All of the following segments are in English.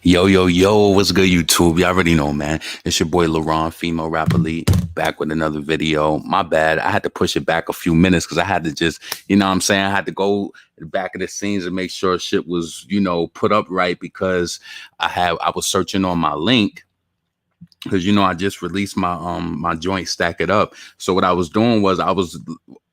Yo, yo, yo, what's good, YouTube? Y'all already know, man. It's your boy LaRon, female rap elite, back with another video. My bad. I had to push it back a few minutes because I had to just, you know what I'm saying? I had to go back of the scenes and make sure shit was, put up right because I was searching on my link because I just released my joint Stack It Up. So what I was doing was I was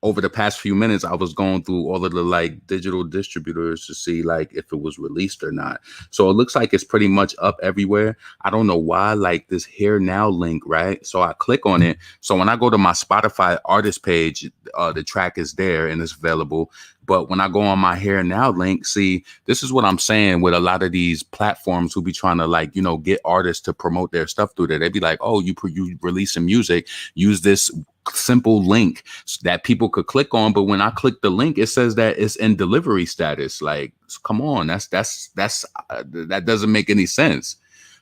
over the past few minutes I was going through all of the like digital distributors to see like if it was released or not. So it looks like it's pretty much up everywhere. I don't know why, like this Here Now link, right? So I click on it. So when I go to my Spotify artist page, the track is there and it's available. But when I go on my Here Now link, see, this is what I'm saying with a lot of these platforms who be trying to like, get artists to promote their stuff through there. They be like, oh, you releasing music, use this simple link that people could click on. But when I click the link, it says that it's in delivery status. Like, come on, that doesn't make any sense.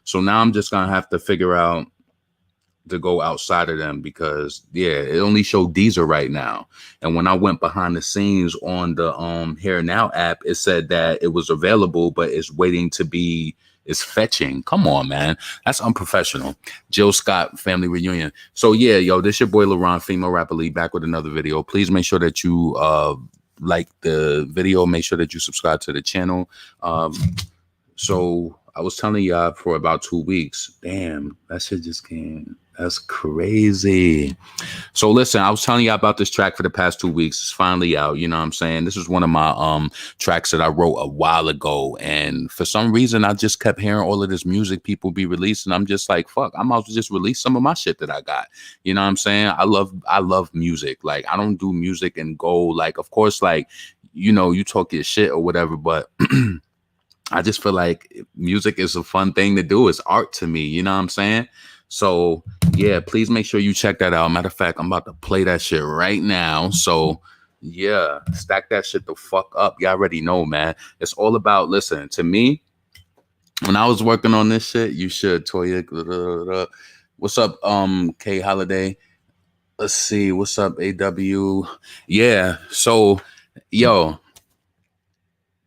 So now I'm just gonna have to figure out to go outside of them because it only showed Deezer right now. And when I went behind the scenes on the Here Now app, it said that it was available, but it's waiting to be fetching. Come on, man. That's unprofessional. Jill Scott family reunion. So yo, this your boy LaRon, female rap elite, back with another video. Please make sure that you like the video, make sure that you subscribe to the channel. So I was telling y'all for about 2 weeks. Damn, that shit just came. That's crazy. So listen, I was telling y'all about this track for the past 2 weeks. It's finally out. You know what I'm saying? This is one of my tracks that I wrote a while ago. And for some reason, I just kept hearing all of this music people be releasing. I'm just like, fuck, I might as well just release some of my shit that I got. You know what I'm saying? I love music. Like, I don't do music and go like, of course, like, you talk your shit or whatever, but I just feel like music is a fun thing to do. It's art to me. You know what I'm saying? So yeah, please make sure you check that out. Matter of fact, I'm about to play that shit right now. So yeah, stack that shit the fuck up. You already know, man. It's all about, listen, to me, when I was working on this shit, you should, Toya. What's up, K Holiday? Let's see. What's up, AW? Yeah. So, yo,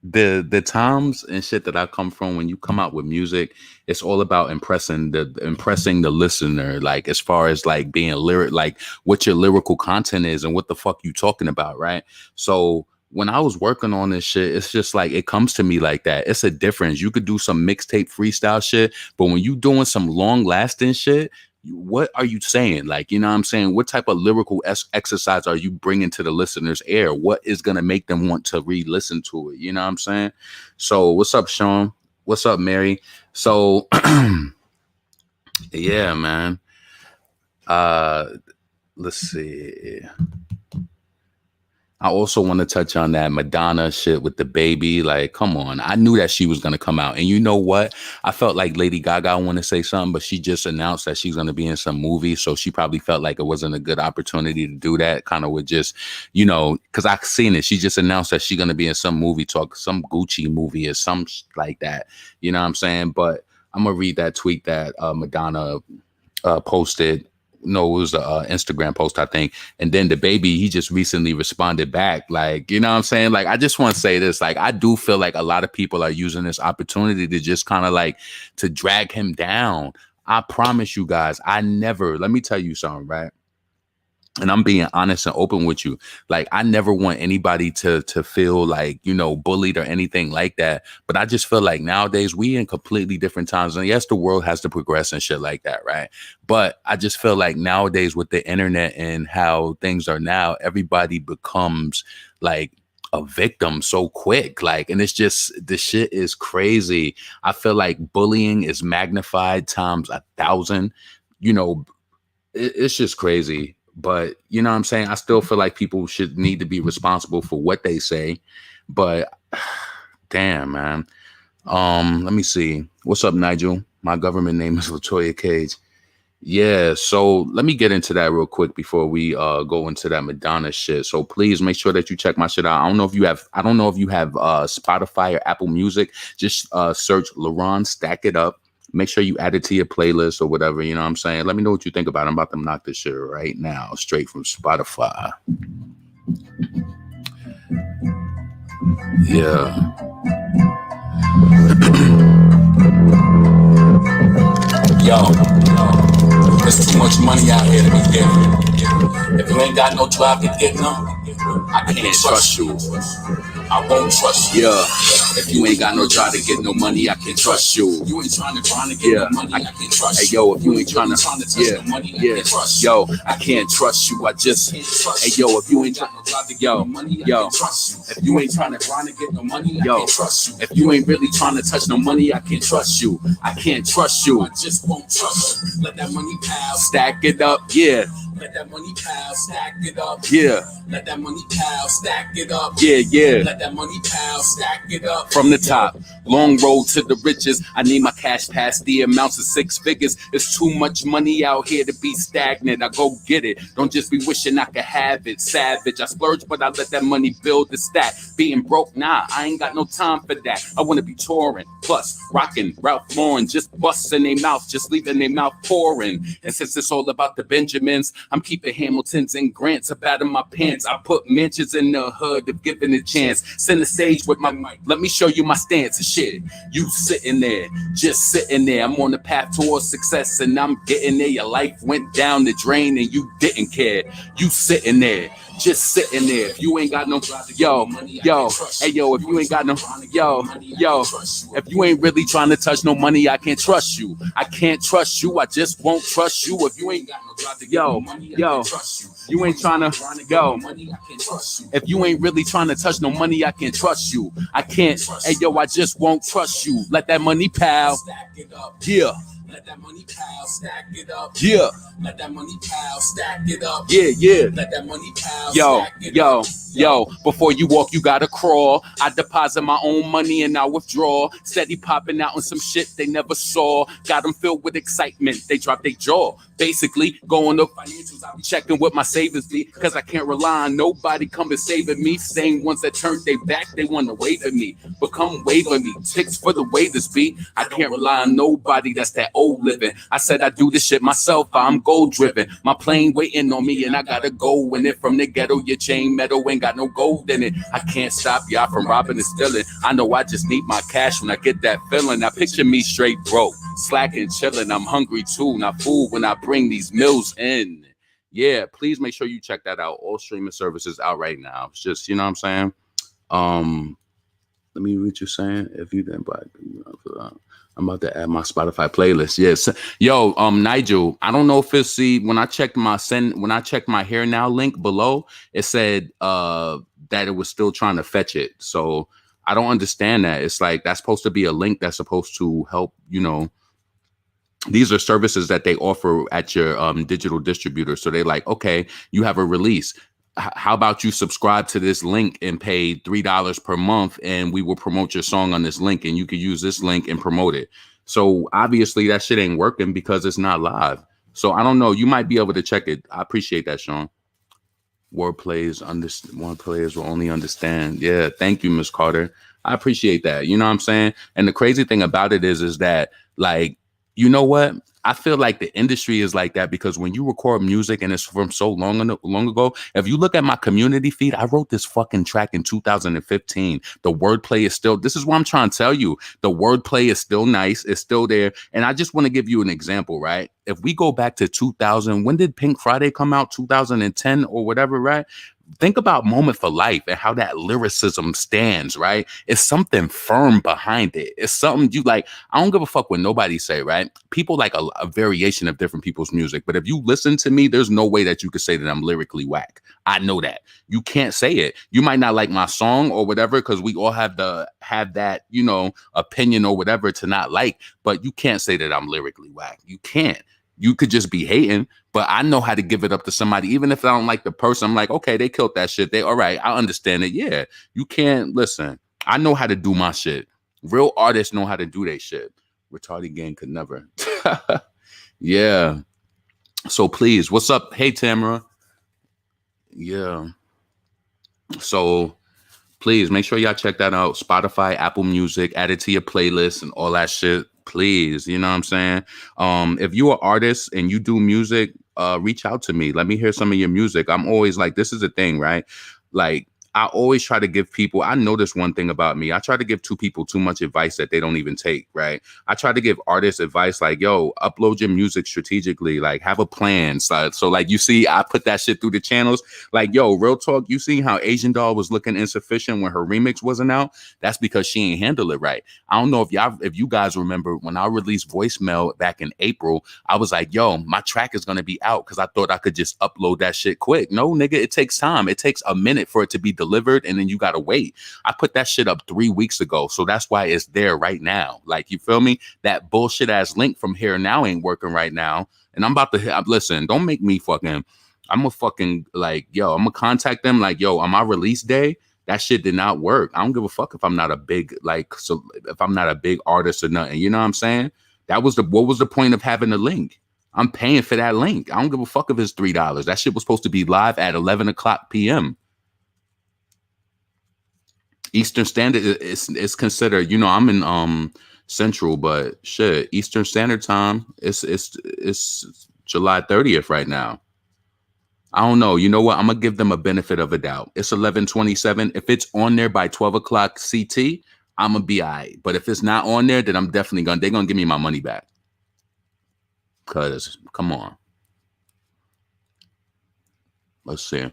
the times and shit that I come from, when you come out with music, it's all about impressing the listener, like as far as like being lyric, like what your lyrical content is and what the fuck you talking about, right? So when I was working on this shit, it's just like it comes to me like that. It's a difference. You could do some mixtape freestyle shit, but when you doing some long lasting shit, what are you saying? Like, you know what I'm saying? What type of lyrical exercise are you bringing to the listener's ear? What is going to make them want to re-listen to it? You know what I'm saying? So what's up, Sean? What's up, Mary? So yeah, man. Let's see. I also want to touch on that Madonna shit with the baby. Like, come on. I knew that she was going to come out. And you know what? I felt like Lady Gaga wanted to say something, but she just announced that she's going to be in some movie. So she probably felt like it wasn't a good opportunity to do that. Kind of would just, because I've seen it. She just announced that she's going to be in some movie, some Gucci movie or some like that. You know what I'm saying? But I'm going to read that tweet that Madonna posted. No, it was an Instagram post, I think. And then the baby, he just recently responded back. Like, you know what I'm saying? Like, I just want to say this. Like, I do feel like a lot of people are using this opportunity to just kind of like to drag him down. I promise you guys, let me tell you something, right? And I'm being honest and open with you. Like, I never want anybody to feel like, bullied or anything like that. But I just feel like nowadays we in completely different times. And yes, the world has to progress and shit like that, right? But I just feel like nowadays with the internet and how things are now, everybody becomes like a victim so quick. Like, and it's just, the shit is crazy. I feel like bullying is magnified times 1,000. It's just crazy. But you know what I'm saying? I still feel like people should need to be responsible for what they say. But damn, man. Let me see. What's up, Nigel? My government name is Latoya Cage. Yeah, so let me get into that real quick before we go into that Madonna shit. So please make sure that you check my shit out. I don't know if you have Spotify or Apple Music. Just search LaRon Stack It Up. Make sure you add it to your playlist or whatever, you know what I'm saying? Let me know what you think about it. I'm about to knock this shit right now, straight from Spotify. Yeah. There's too much money out here to be given. If you ain't got no drive to get none, I can't trust you. I won't trust you. Yeah. If you ain't got no drive to get no money, I can't trust you. You ain't trying to grind to get no money, I can't trust you. Hey yo, if you ain't trying to touch no money, I can't trust you. Yo, I can't trust you. I just hey yo, if you ain't trying to drive to get no money, I can't trust you. If you ain't trying to grind to get no money, I can't trust you. If you ain't really trying to touch no money, I can't trust you. I can't trust you. I just won't trust you. Let that money pile, stack it up, yeah. Let that money pile, stack it up. Yeah. Let that money pile, stack it up. Yeah, yeah. Let that money pile, stack it up. From the top, long road to the riches. I need my cash past the amounts of 6 figures. It's too much money out here to be stagnant. I go get it. Don't just be wishing I could have it. Savage. I splurge, but I let that money build the stack. Being broke, nah, I ain't got no time for that. I want to be touring. Plus, rocking Ralph Lauren, just busting their mouth, just leaving their mouth pouring. And since it's all about the Benjamins, I'm keeping Hamiltons and Grants up out of my pants. I put mentions in the hood if given a chance. Send the stage with my mic. Let me show you my stance and shit. You sitting there, just sitting there. I'm on the path towards success and I'm getting there. Your life went down the drain and you didn't care. You sitting there, just sitting there. If you ain't got no, yo, hey yo, if you ain't got no, yo, if you ain't really trying to touch no money, I can't trust you. I can't trust you. I just won't trust you. If you ain't got no, yo, you ain't trying to, yo, if you ain't really trying to touch no money, I can't trust you. I can't, hey yo, I just won't trust you. Let that money pal, yeah. Let that money pile, stack it up. Yeah. Let that money pile, stack it up. Yeah, yeah. Let that money pile, stack it up. Yo, before you walk, you gotta crawl. I deposit my own money and I withdraw. Steady popping out on some shit they never saw. Got them filled with excitement. They drop their jaw. Basically, going to financials, I be checking what my savings be. Cause I can't rely on nobody coming saving me. Same ones that turned their back, they want to wave at me. But come wave at me. Ticks for the waiters be. I can't rely on nobody that's that old living. I said I do this shit myself. I'm goal driven. My plane waiting on me and I gotta go. And if from the ghetto, your chain metal ain't got no gold in it. I can't stop y'all from robbing and stealing. I know I just need my cash when I get that feeling. I picture me straight broke, slacking, chilling. I'm hungry too, not food when I bring these meals in. Yeah, please make sure you check that out. All streaming services out right now. It's just, you know what I'm saying? Let me read you saying. If you didn't buy, I'm about to add my Spotify playlist. Yes. Yo, Nigel, I don't know if it's when I checked my Hair Now link below, it said that it was still trying to fetch it. So I don't understand that. It's like that's supposed to be a link that's supposed to help, you know. These are services that they offer at your digital distributor. So they're like, okay, you have a release. How about you subscribe to this link and pay $3 per month and we will promote your song on this link and you can use this link and promote it. So obviously that shit ain't working because it's not live. So I don't know. You might be able to check it. I appreciate that, Sean. Wordplays will only understand. Yeah. Thank you, Miss Carter. I appreciate that. You know what I'm saying? And the crazy thing about it is that like, you know what? I feel like the industry is like that because when you record music and it's from so long ago, if you look at my community feed, I wrote this fucking track in 2015. The wordplay is still, this is what I'm trying to tell you. The wordplay is still nice. It's still there. And I just want to give you an example, right? If we go back to 2000, when did Pink Friday come out? 2010 or whatever, right? Think about Moment for Life and how that lyricism stands, right? It's something firm behind it. It's something you like. I don't give a fuck what nobody say, right? People like a variation of different people's music. But if you listen to me, there's no way that you could say that I'm lyrically whack. I know that. You can't say it. You might not like my song or whatever, because we all have that, you know, opinion or whatever to not like. But you can't say that I'm lyrically whack. You can't. You could just be hating, but I know how to give it up to somebody. Even if I don't like the person, I'm like, okay, they killed that shit. They all right. I understand it. Yeah, you can't listen. I know how to do my shit. Real artists know how to do their shit. Retarded gang could never. Yeah. So please, what's up? Hey, Tamara. Yeah. So please make sure y'all check that out. Spotify, Apple Music, add it to your playlist and all that shit. Please, you know what I'm saying? If you're an artist and you do music, reach out to me. Let me hear some of your music. I'm always like, this is a thing, right? Like, I always try to give people, I notice one thing about me. I try to give two people too much advice that they don't even take, right? I try to give artists advice like, yo, upload your music strategically, like have a plan. So like you see, I put that shit through the channels. Like, yo, real talk, you see how Asian Doll was looking insufficient when her remix wasn't out? That's because she ain't handle it right. I don't know if you guys remember when I released Voicemail back in April, I was like, yo, my track is gonna be out because I thought I could just upload that shit quick. No, nigga, it takes time. It takes a minute for it to be delivered, and then you gotta wait. I put that shit up 3 weeks ago, so that's why it's there right now. Like, you feel me? That bullshit ass link from Here Now ain't working right now, and I'm about to listen. Don't make me fucking. I'm gonna fucking like, yo, I'm gonna contact them like, yo, on my release day, that shit did not work. I don't give a fuck if I'm not a big like, so if I'm not a big artist or nothing. You know what I'm saying? What was the point of having a link? I'm paying for that link. I don't give a fuck if it's $3. That shit was supposed to be live at 11 o'clock p.m. Eastern Standard is considered, you know, I'm in Central, but shit, Eastern Standard Time, it's July 30th right now. I don't know. You know what? I'm gonna give them a benefit of a doubt. It's 11:27. If it's on there by 12 o'clock CT, I'm gonna be all right. But if it's not on there, then I'm definitely they're gonna give me my money back. Cause come on. Let's see.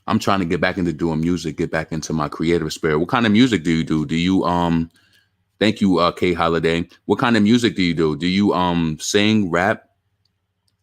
I'm trying to get back into doing music, get back into my creative spirit. What kind of music do you do? Do you thank you, K Holiday. What kind of music do you do? Do you sing, rap?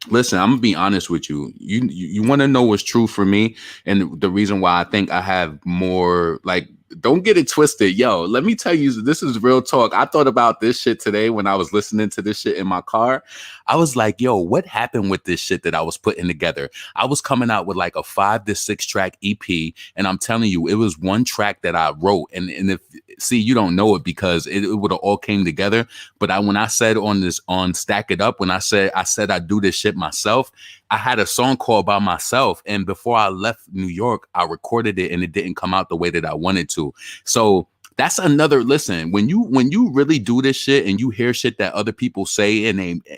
Listen, I'm gonna be honest with you. You want to know what's true for me, and the reason why I think I have more like. Don't get it twisted, yo. Let me tell you, this is real talk. I thought about this shit today when I was listening to this shit in my car. I was like, yo, what happened with this shit that I was putting together? I was coming out with like a 5 to 6 track EP, and I'm telling you, it was one track that I wrote. And if see, you don't know it because it would have all came together. But when I said on Stack It Up, when I said I do this shit myself, I had a song called By Myself. And before I left New York, I recorded it and it didn't come out the way that I wanted to. So that's another listen. When you really do this shit and you hear shit that other people say in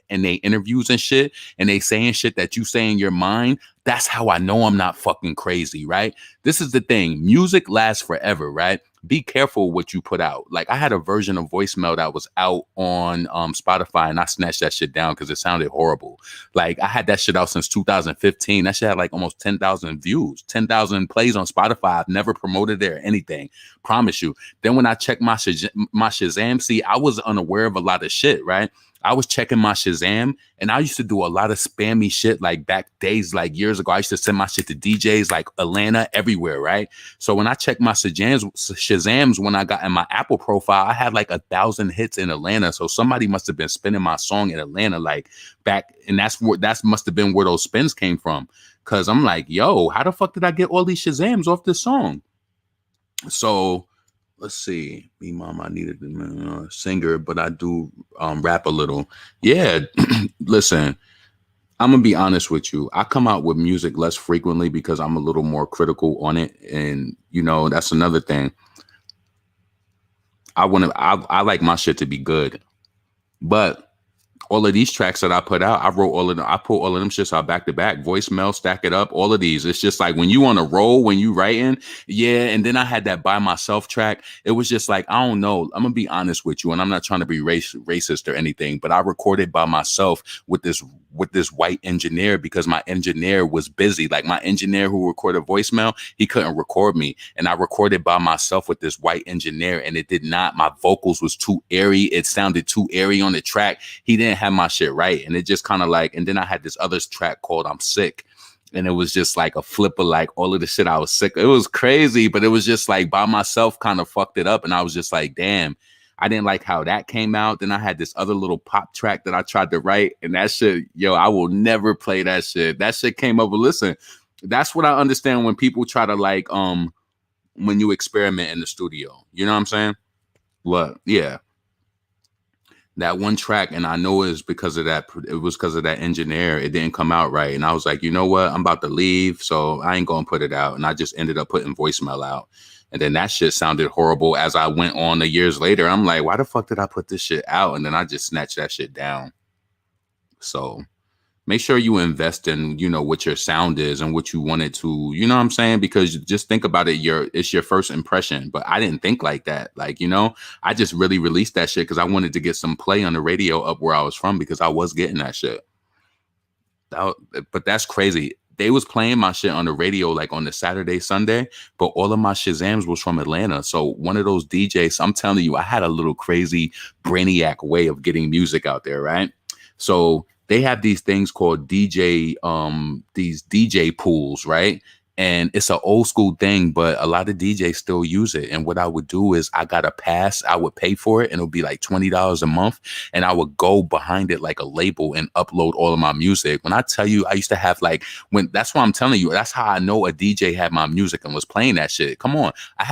they interviews and shit, and they saying shit that you say in your mind, that's how I know I'm not fucking crazy, right? This is the thing. Music lasts forever, right? Be careful what you put out. Like, I had a version of Voicemail that was out on Spotify, and I snatched that shit down because it sounded horrible. Like, I had that shit out since 2015. That shit had like almost 10,000 views, 10,000 plays on Spotify. I've never promoted it or anything. Promise you. Then when I checked my Shazam, see, I was unaware of a lot of shit, right? I was checking my Shazam, and I used to do a lot of spammy shit like back days, like years ago. I used to send my shit to DJs like Atlanta, everywhere, right? So when I checked my Shazams when I got in my Apple profile, I had like 1,000 hits in Atlanta. So somebody must have been spinning my song in Atlanta, like back, and that must have been where those spins came from. Cause I'm like, yo, how the fuck did I get all these Shazams off this song? So let's see. Me, mom, I needed a singer, but I do rap a little. Yeah, listen, I'm gonna be honest with you. I come out with music less frequently because I'm a little more critical on it, and you know that's another thing. I like my shit to be good, but all of these tracks that I put out, I wrote all of them. I put all of them shits out back to back. Voicemail, Stack It Up, all of these. It's just like when you on a roll, when you writing, yeah. And then I had that By Myself track. It was just like, I don't know. I'm gonna be honest with you, and I'm not trying to be racist or anything, but I recorded by myself with this white engineer because my engineer was busy. Like my engineer who recorded Voicemail, he couldn't record me, and I recorded by myself with this white engineer, and it did not. My vocals was too airy. It sounded too airy on the track. He didn't have my shit right, and it just kind of like. And then I had this other track called I'm Sick, and it was just like a flip of like all of the shit I was sick. It was crazy, but it was just like By Myself kind of fucked it up, and I was just like, damn. I didn't like how that came out. Then I had this other little pop track that I tried to write, and that shit, yo, I will never play that shit. That shit came up with, listen, that's what I understand when people try to like, when you experiment in the studio. You know what I'm saying? What? Yeah. That one track, and I know it's because of that. It was because of that engineer. It didn't come out right, and I was like, you know what? I'm about to leave, so I ain't gonna put it out. And I just ended up putting Voicemail out, and then that shit sounded horrible. As I went on the years later, I'm like, why the fuck did I put this shit out? And then I just snatched that shit down. So make sure you invest in, what your sound is and what you want it to, you know what I'm saying? Because just think about it, it's your first impression. But I didn't think like that. Like, I just really released that shit because I wanted to get some play on the radio up where I was from because I was getting that shit. That, but that's crazy. They was playing my shit on the radio like on the Saturday, Sunday, but all of my Shazams was from Atlanta. So one of those DJs, I'm telling you, I had a little crazy brainiac way of getting music out there, right? So they have these things called these DJ pools, right? And it's an old school thing, but a lot of DJs still use it. And what I would do is I got a pass, I would pay for it, and it'll be like $20 a month. And I would go behind it like a label and upload all of my music. When I tell you, I used to have that's why I'm telling you, that's how I know a DJ had my music and was playing that shit. Come on. I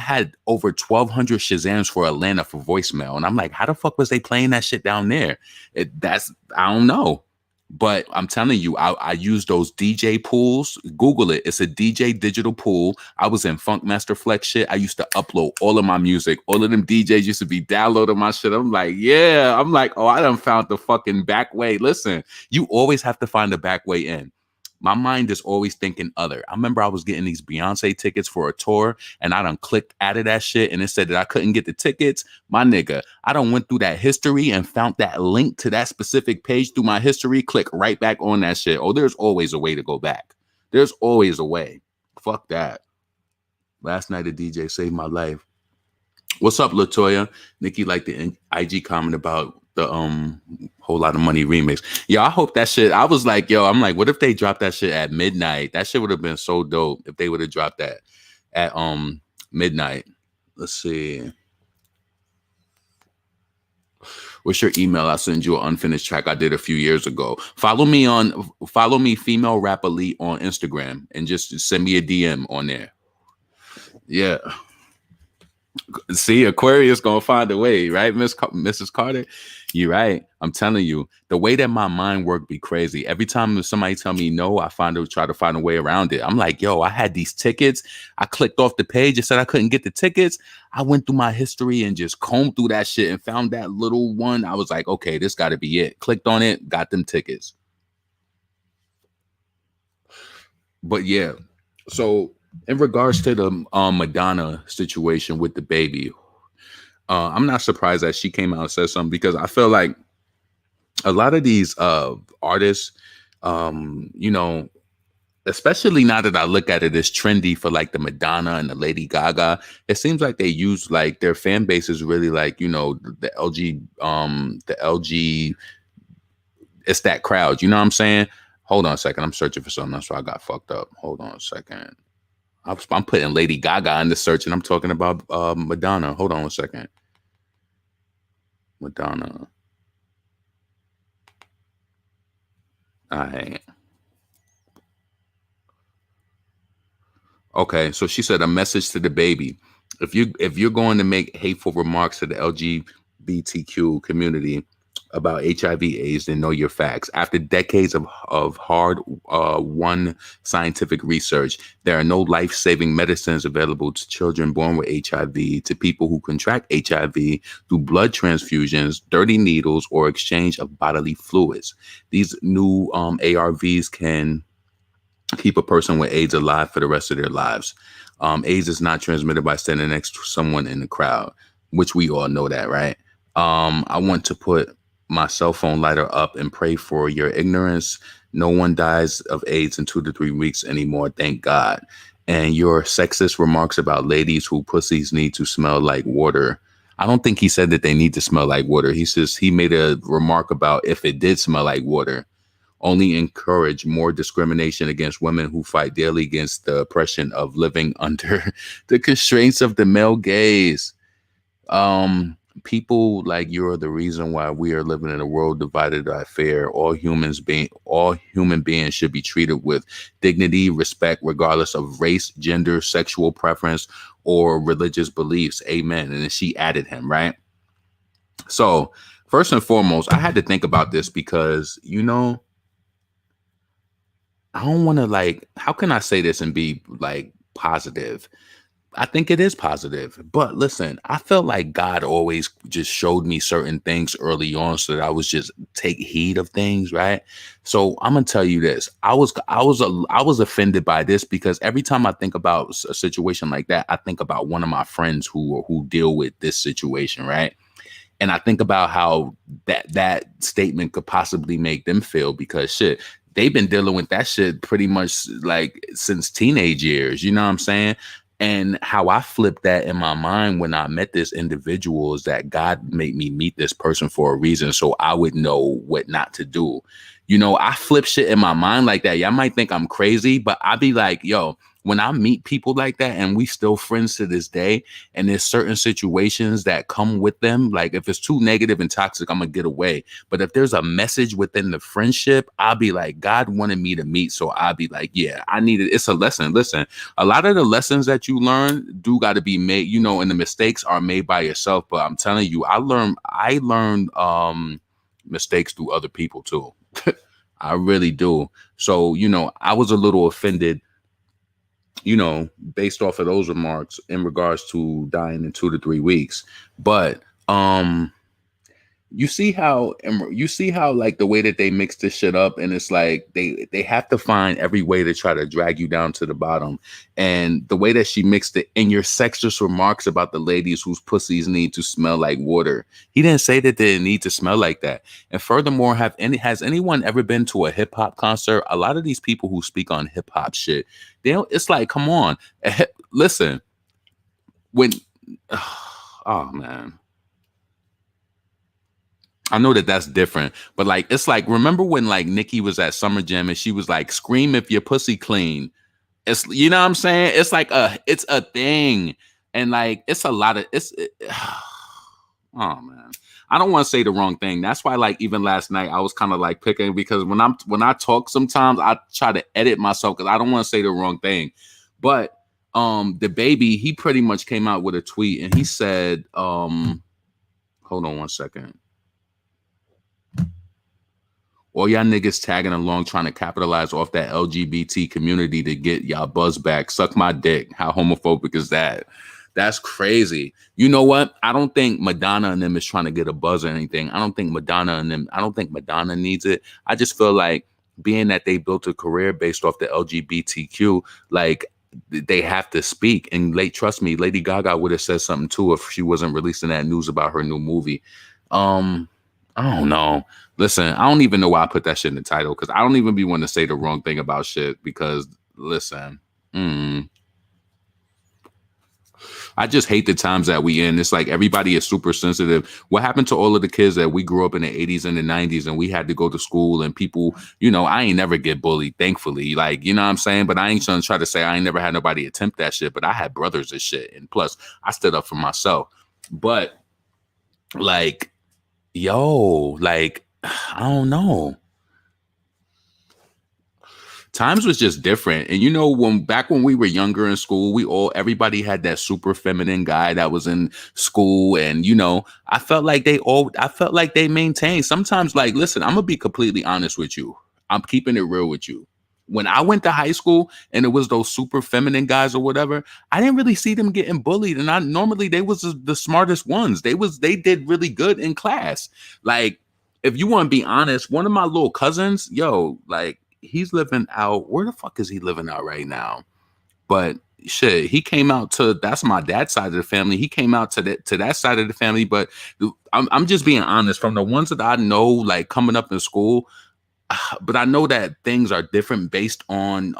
had over 1,200 Shazams for Atlanta for voicemail. And I'm like, how the fuck was they playing that shit down there? I don't know. But I'm telling you, I use those DJ pools. Google it. It's a DJ digital pool. I was in Funkmaster Flex shit. I used to upload all of my music. All of them DJs used to be downloading my shit. I'm like, yeah. I'm like, oh, I done found the fucking back way. Listen, you always have to find the back way in. My mind is always thinking other. I remember I was getting these Beyonce tickets for a tour and I done clicked out of that shit and it said that I couldn't get the tickets. My nigga, I done went through that history and found that link to that specific page through my history. Click right back on that shit. Oh, there's always a way to go back. There's always a way. Fuck that. Last night a DJ saved my life. What's up, Latoya? Nicki liked the IG comment about the Whole Lot of Money remix. Yo, I hope that shit. I was like, I'm like, what if they dropped that shit at midnight? That shit would have been so dope if they would have dropped that at midnight. Let's see. What's your email? I'll send you an unfinished track I did a few years ago. Follow me, Female Rap Elite on Instagram and just send me a DM on there. Yeah. See, Aquarius gonna find a way, right, Mrs. Carter? You're right. I'm telling you, the way that my mind work be crazy. Every time somebody tell me no, I try to find a way around it. I'm like, I had these tickets. I clicked off the page and said I couldn't get the tickets. I went through my history and just combed through that shit and found that little one. I was like, okay, this got to be it. Clicked on it, got them tickets. But yeah, so in regards to the Madonna situation with the baby, I'm not surprised that she came out and said something because I feel like a lot of these artists, especially now that I look at it as trendy for like the Madonna and the Lady Gaga, it seems like they use like their fan base is really like, the LG, it's that crowd. You know what I'm saying? Hold on a second. I'm searching for something. That's why I got fucked up. Hold on a second. I'm putting Lady Gaga in the search and I'm talking about Madonna. Hold on a second. Madonna. Okay, so she said a message to the baby. If you're going to make hateful remarks to the LGBTQ community about HIV/AIDS, then know your facts. After decades of hard won scientific research, there are no life-saving medicines available to children born with HIV, to people who contract HIV through blood transfusions, dirty needles, or exchange of bodily fluids. These new ARVs can keep a person with AIDS alive for the rest of their lives. AIDS is not transmitted by standing next to someone in the crowd, which we all know that, right? I want to put my cell phone lighter up and pray for your ignorance. No one dies of AIDS in 2 to 3 weeks anymore, thank God. And your sexist remarks about ladies who pussies need to smell like water. I don't think he said that they need to smell like water. He made a remark about if it did smell like water. Only encourage more discrimination against women who fight daily against the oppression of living under the constraints of the male gaze. People like you are the reason why we are living in a world divided by fear. All human beings should be treated with dignity, respect, regardless of race, gender, sexual preference, or religious beliefs. Amen. And then she added him, right? So first and foremost, I had to think about this because, I don't want to how can I say this and be like positive? I think it is positive. But listen, I felt like God always just showed me certain things early on so that I was just take heed of things, right? So I'm gonna tell you this. I was offended by this because every time I think about a situation like that, I think about one of my friends who deal with this situation, right? And I think about how that statement could possibly make them feel because shit, they've been dealing with that shit pretty much like since teenage years, you know what I'm saying? And how I flipped that in my mind when I met this individual is that God made me meet this person for a reason so I would know what not to do. You know, I flip shit in my mind like that. Y'all might think I'm crazy, but I be like, yo, when I meet people like that and we still friends to this day, and there's certain situations that come with them. Like if it's too negative and toxic, I'm gonna get away. But if there's a message within the friendship, I'll be like, God wanted me to meet. So I'll be like, yeah, I need it. It's a lesson. Listen, a lot of the lessons that you learn do got to be made, you know, and the mistakes are made by yourself. But I'm telling you, I learned mistakes through other people too. I really do. So, you know, I was a little offended, you know, based off of those remarks in regards to dying in 2 to 3 weeks. But you see how like the way that they mix this shit up, and it's like they have to find every way to try to drag you down to the bottom. And the way that she mixed it in your sexist remarks about the ladies whose pussies need to smell like water, he didn't say that they need to smell like that. And furthermore, has anyone ever been to a hip-hop concert? A lot of these people who speak on hip-hop shit, they don't, it's like, come on. Listen, when oh man, I know that that's different, but like it's like, remember when like Nicki was at Summer Jam and she was like, "Scream if your pussy clean." It's, you know what I'm saying? It's like it's a thing, and like it's a lot of oh man, I don't want to say the wrong thing. That's why like even last night I was kind of like picking because when I talk sometimes I try to edit myself because I don't want to say the wrong thing, but the baby, he pretty much came out with a tweet and he said hold on one second. All y'all niggas tagging along trying to capitalize off that LGBT community to get y'all buzz back. Suck my dick. How homophobic is that? That's crazy. You know what? I don't think Madonna and them is trying to get a buzz or anything. I don't think Madonna needs it. I just feel like being that they built a career based off the LGBTQ, like they have to speak. And trust me, Lady Gaga would have said something too if she wasn't releasing that news about her new movie. Um, I don't know. Listen, I don't even know why I put that shit in the title because I don't even be wanting to say the wrong thing about shit because listen, I just hate the times that we in. It's like everybody is super sensitive. What happened to all of the kids that we grew up in the 80s and the 90s and we had to go to school and people, you know, I ain't never get bullied, thankfully. Like, you know what I'm saying? But I ain't trying to try to say I ain't never had nobody attempt that shit, but I had brothers and shit. And plus, I stood up for myself. But like, yo, like, I don't know. Times was just different. And you know, when we were younger in school, everybody had that super feminine guy that was in school. And you know, I felt like they maintained sometimes, like, listen, I'm gonna be completely honest with you. I'm keeping it real with you. When I went to high school and it was those super feminine guys or whatever, I didn't really see them getting bullied. And I normally they was the smartest ones. They did really good in class. Like, if you want to be honest, one of my little cousins, yo, like he's living out. Where the fuck is he living out right now? But shit, he came out to that's my dad's side of the family. He came out to that side of the family. But I'm just being honest. From the ones that I know, like coming up in school, but I know that things are different based on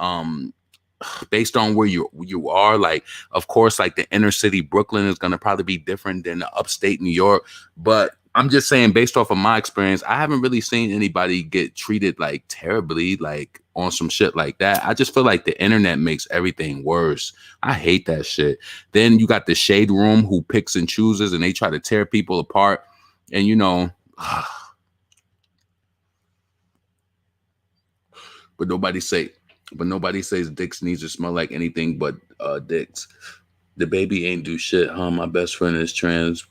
where you are. Like, of course, like the inner city Brooklyn is gonna probably be different than the upstate New York. But I'm just saying, based off of my experience, I haven't really seen anybody get treated like terribly, like on some shit like that. I just feel like the internet makes everything worse. I hate that shit. Then you got the shade room who picks and chooses and they try to tear people apart. And you know, but nobody says dicks needs to smell like anything but dicks. The baby ain't do shit, huh? My best friend is trans,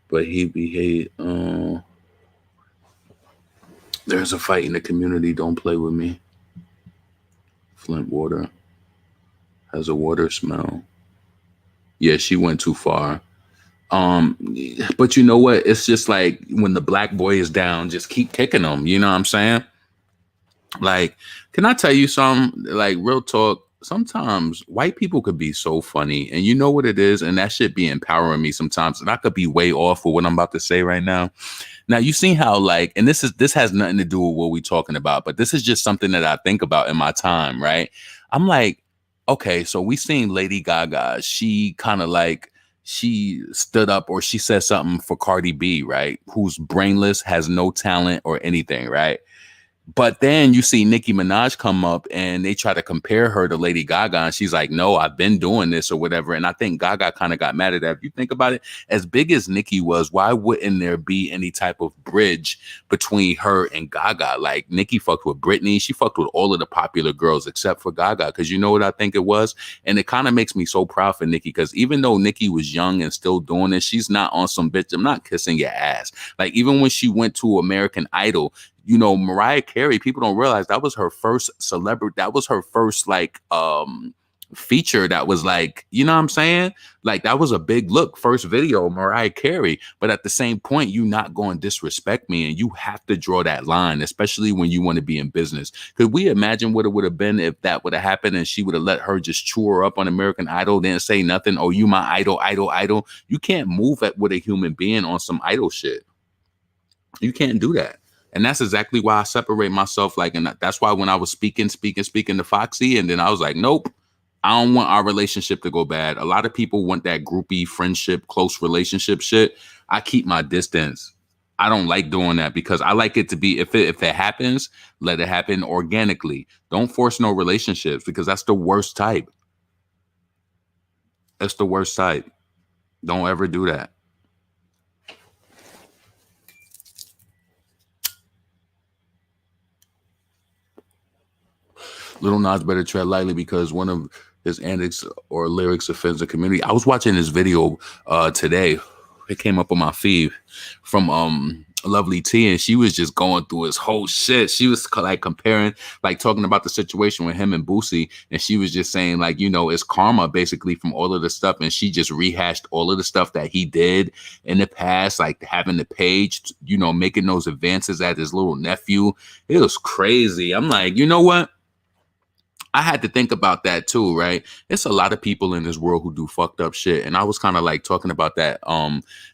but he behave. There's a fight in the community. Don't play with me. Flint water has a water smell. Yeah, she went too far. Um, but you know what? It's just like when the black boy is down, just keep kicking him. You know what I'm saying? Like, can I tell you something? Like, real talk. Sometimes white people could be so funny, and you know what it is, and that should be empowering me sometimes. And I could be way off with what I'm about to say right now. Now, you seen how like, and this has nothing to do with what we talking about, but this is just something that I think about in my time, right? I'm like, okay, so we seen Lady Gaga. She kind of like she stood up or she said something for Cardi B, right? Who's brainless, has no talent or anything, right? But then you see Nicki Minaj come up and they try to compare her to Lady Gaga. And she's like, no, I've been doing this or whatever. And I think Gaga kind of got mad at that. If you think about it, as big as Nicki was, why wouldn't there be any type of bridge between her and Gaga? Like Nicki fucked with Britney. She fucked with all of the popular girls except for Gaga. Because you know what I think it was? And it kind of makes me so proud for Nicki. Because even though Nicki was young and still doing it, she's not on some bitch. I'm not kissing your ass. Like even when she went to American Idol, you know, Mariah Carey, people don't realize that was her first celebrity. That was her first like feature that was like, you know what I'm saying? Like that was a big look, first video, Mariah Carey. But at the same point, you not going to disrespect me. And you have to draw that line, especially when you want to be in business. Could we imagine what it would have been if that would have happened and she would have let her just chew her up on American Idol, didn't say nothing? Oh, you my idol, idol, idol. You can't move at with a human being on some idol shit. You can't do that. And that's exactly why I separate myself. Like, and that's why when I was speaking to Foxy, and then I was like, nope, I don't want our relationship to go bad. A lot of people want that groupie friendship, close relationship shit. I keep my distance. I don't like doing that because I like it to be, if it happens, let it happen organically. Don't force no relationships because that's the worst type. That's the worst type. Don't ever do that. Little Nas better tread lightly because one of his antics or lyrics offends the community. I was watching this video today. It came up on my feed from Lovely T, and she was just going through his whole shit. She was like comparing, like talking about the situation with him and Boosie, and she was just saying like, you know, it's karma basically from all of the stuff, and she just rehashed all of the stuff that he did in the past, like having the page, you know, making those advances at his little nephew. It was crazy. I'm like, you know what? I had to think about that too, right? It's a lot of people in this world who do fucked up shit. And I was kind of like talking about that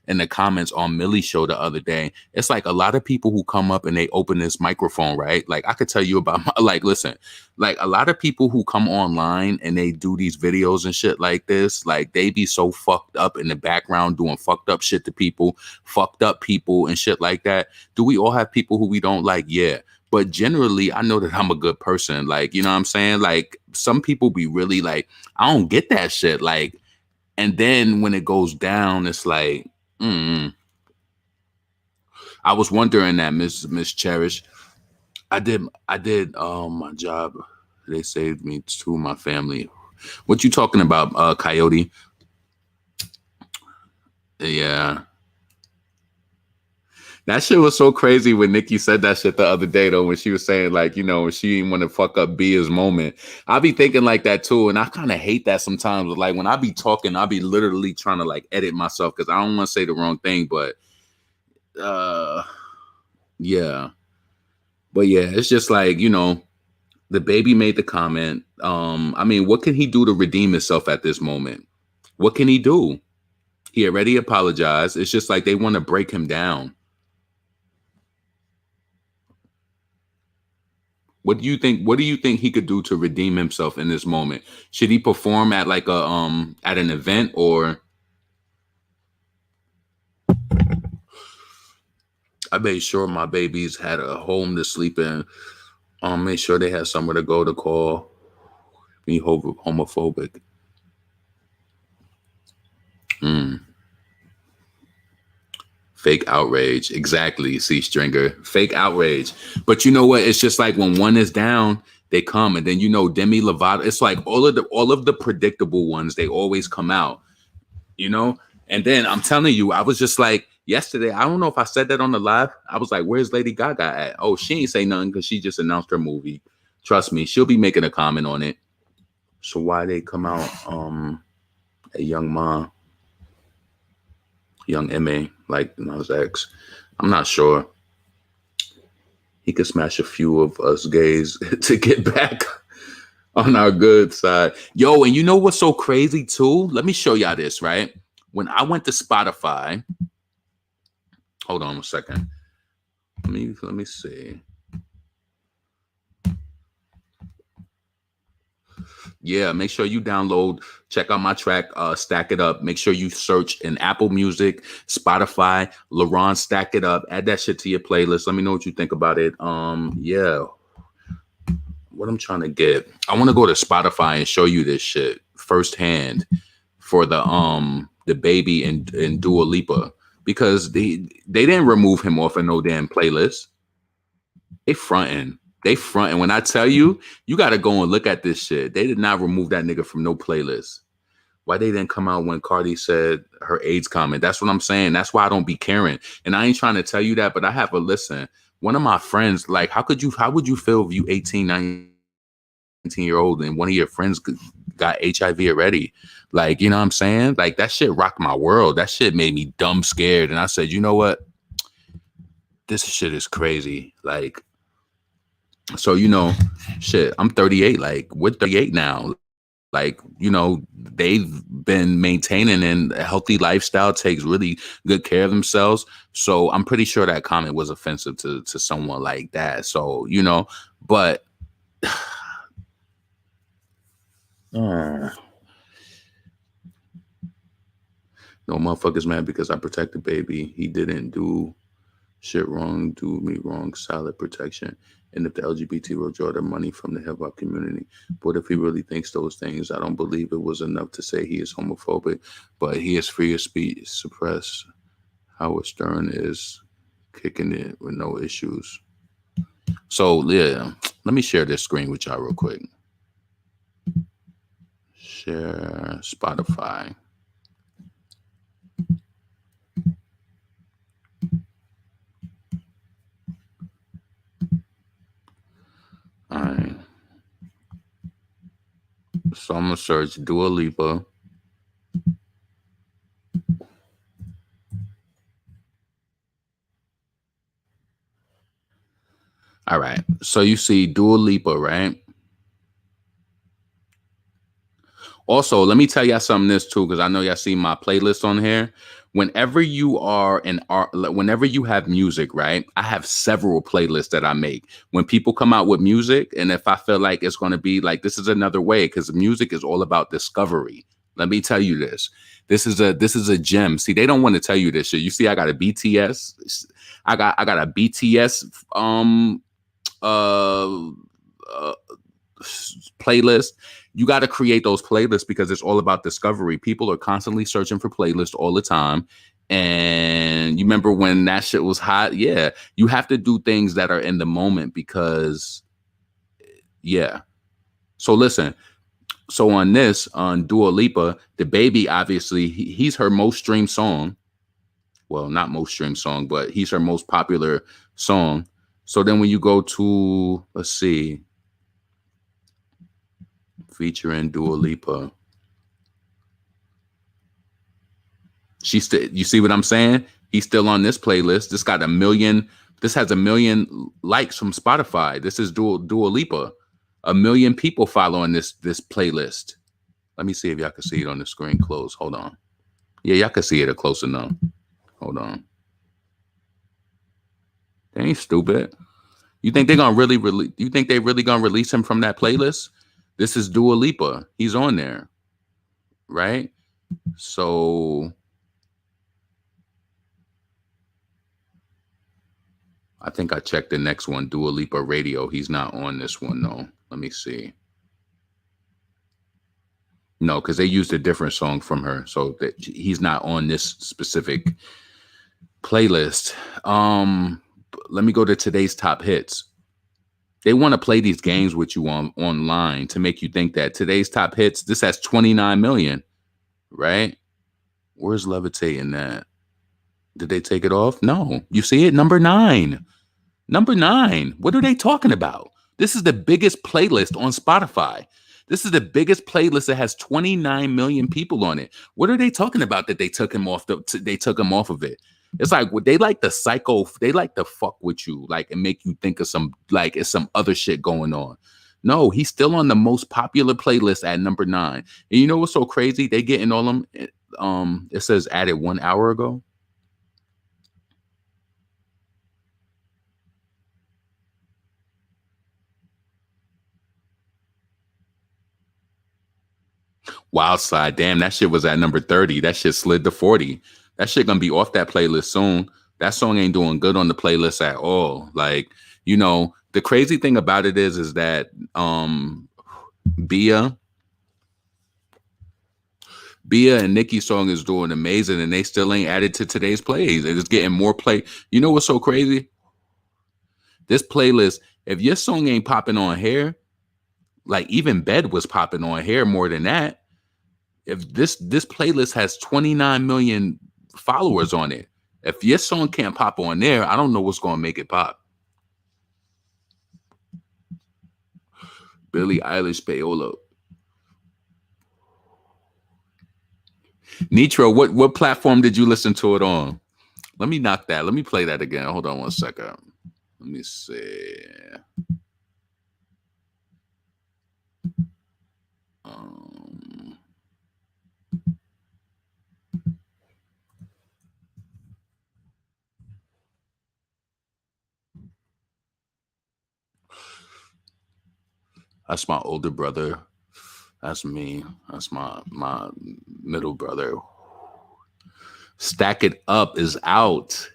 in the comments on Millie's show the other day. It's like a lot of people who come up and they open this microphone, right? Like I could tell you about my, like, listen, like a lot of people who come online and they do these videos and shit like this, like they be so fucked up in the background doing fucked up shit to people, fucked up people and shit like that. Do we all have people who we don't like? Yeah. But generally, I know that I'm a good person. Like, you know what I'm saying? Like, some people be really like, I don't get that shit. Like, and then when it goes down, it's like, I was wondering that, Miss Cherish. I did my job. They saved me to my family. What you talking about, Coyote? Yeah. That shit was so crazy when Nicki said that shit the other day, though, when she was saying, like, you know, she didn't want to fuck up Bia's moment. I be thinking like that, too. And I kind of hate that sometimes. Like, when I be talking, I be literally trying to, like, edit myself because I don't want to say the wrong thing. But, yeah. But, yeah, it's just like, you know, the baby made the comment. I mean, what can he do to redeem himself at this moment? What can he do? He already apologized. It's just like they want to break him down. What do you think? What do you think he could do to redeem himself in this moment? Should he perform at like a at an event, or I made sure my babies had a home to sleep in. Make sure they had somewhere to go to call me homophobic. Fake outrage. Exactly. C Stringer. Fake outrage. But you know what? It's just like when one is down, they come, and then you know Demi Lovato. It's like all of the predictable ones. They always come out. You know. And then I'm telling you, I was just like yesterday. I don't know if I said that on the live. I was like, "Where's Lady Gaga at?" Oh, she ain't say nothing because she just announced her movie. Trust me, she'll be making a comment on it. So why they come out a young Ma, young Ma, like Nas X. I'm not sure. He could smash a few of us gays to get back on our good side. Yo, and you know what's so crazy too? Let me show y'all this, right? When I went to Spotify, hold on a second. Let me see. Yeah, make sure you download, check out my track, Stack It Up. Make sure you search in Apple Music, Spotify, LaRon Stack It Up. Add that shit to your playlist. Let me know what you think about it. Yeah. What I'm trying to get. I want to go to Spotify and show you this shit firsthand for the baby and Dua Lipa. Because they didn't remove him off of no damn playlist. They fronting. They fronting. When I tell you, you got to go and look at this shit. They did not remove that nigga from no playlist. Why they didn't come out when Cardi said her AIDS comment? That's what I'm saying. That's why I don't be caring. And I ain't trying to tell you that, but I have a listen. One of my friends, like, how would you feel if you 18, 19-year old and one of your friends got HIV already? Like, you know what I'm saying? Like, that shit rocked my world. That shit made me dumb scared. And I said, you know what? This shit is crazy. Like, so, shit, I'm 38. Like, we're 38 now. Like, they've been maintaining a healthy lifestyle, takes really good care of themselves. So I'm pretty sure that comment was offensive to someone like that. So, but no motherfuckers mad because I protected baby. He didn't do shit wrong, do me wrong, solid protection. And if the LGBT will draw their money from the hip hop community, but if he really thinks those things, I don't believe it was enough to say he is homophobic, but he is free of speech, suppress. Howard Stern is kicking it with no issues. So yeah, let me share this screen with y'all real quick. Share Spotify. All right. So I'm gonna search Dua Lipa. All right. So you see Dua Lipa, right? Also, let me tell y'all something this too, because I know y'all see my playlist on here. Whenever you are an art, whenever you have music, right? I have several playlists that I make. When people come out with music, and if I feel like it's going to be like, this is another way, because music is all about discovery. Let me tell you this. This is a gem. See, they don't want to tell you this shit. You see, I got a BTS. I got a BTS playlist. You got to create those playlists because it's all about discovery. People are constantly searching for playlists all the time. And you remember when that shit was hot? Yeah. You have to do things that are in the moment because, yeah. So listen. So on Dua Lipa, the baby, obviously, he's her most streamed song. Well, not most streamed song, but he's her most popular song. So then when you go to, let's see, featuring Dua Lipa. She's still, you see what I'm saying? He's still on this playlist. This has 1 million likes from Spotify. This is Dua Lipa. 1 million people following this playlist. Let me see if y'all can see it on the screen close. Hold on. Yeah, y'all can see it close enough. Hold on. They ain't stupid. You think they're gonna you think they really gonna release him from that playlist? This is Dua Lipa. He's on there. Right? So I think I checked the next one, Dua Lipa Radio. He's not on this one though. Let me see. No, because they used a different song from her. So that he's not on this specific playlist. Let me go to today's top hits. They want to play these games with you online to make you think that today's top hits, this has 29 million, right? Where's Levitating at? Did they take it off? No. You see it? Number 9. Number 9. What are they talking about? This is the biggest playlist on Spotify. This is the biggest playlist that has 29 million people on it. What are they talking about that they took him off they took him off of it? It's like they like the psycho, they like to fuck with you, like, and make you think of some, like, it's some other shit going on. No, he's still on the most popular playlist at number 9. And you know what's so crazy? They getting all them. It says added 1 hour ago. Wild Side, damn, that shit was at number 30. That shit slid to 40. That shit gonna be off that playlist soon. That song ain't doing good on the playlist at all. Like, you know, the crazy thing about it is that Bia and Nicki's song is doing amazing, and they still ain't added to today's plays. It's getting more play. You know what's so crazy? This playlist, if your song ain't popping on here, like even Bed was popping on here more than that. If this playlist has 29 million followers on it, if your song can't pop on there, I don't know what's going to make it pop. Billie Eilish, Paola. Nitro, what platform did you listen to it on? Let me knock that. Let me play that again. Hold on one second. Let me see. That's my older brother. That's me. That's my middle brother. Stack It Up is out.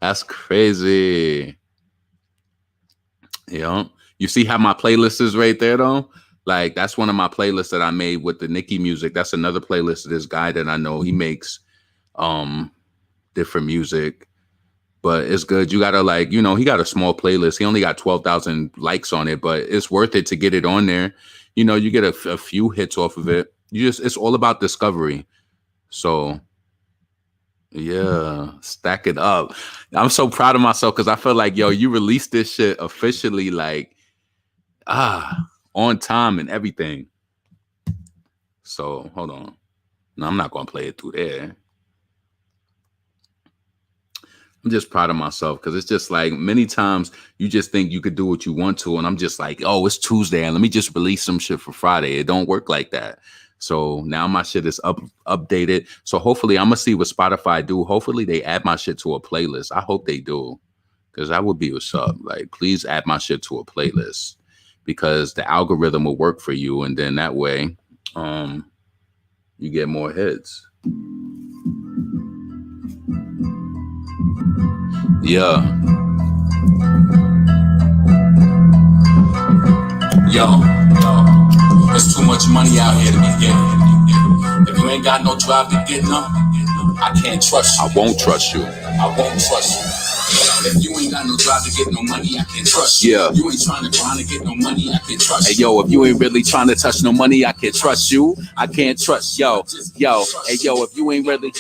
That's crazy. Yeah. You see how my playlist is right there, though? Like, that's one of my playlists that I made with the Nicki music. That's another playlist of this guy that I know. He makes different music, but it's good. You gotta, like, you know, he got a small playlist. He only got 12,000 likes on it, but it's worth it to get it on there. You know, you get a few hits off of it. It's all about discovery. So yeah, Stack It Up. I'm so proud of myself because I feel like, yo, you released this shit officially, like, on time and everything. So hold on. No, I'm not gonna play it through there. I'm just proud of myself because it's just like many times you just think you could do what you want to, and I'm just like, oh, it's Tuesday and let me just release some shit for Friday. It don't work like that. So now my shit is updated. So hopefully I'm gonna see what Spotify do. Hopefully they add my shit to a playlist. I hope they do, because that would be what's up. Like, please add my shit to a playlist because the algorithm will work for you, and then that way, you get more hits. Yeah. Yo, there's too much money out here to be getting. If you ain't got no drive to get none, I can't trust you. I won't trust you. I won't trust you. If you ain't got no drive to get no money, I can't trust you. Yeah. You ain't trying to grind to get no money, I can't trust you. Hey, yo, if you ain't really trying to touch no money, I can't trust you. I can't trust, yo. Hey, yo, if you ain't really,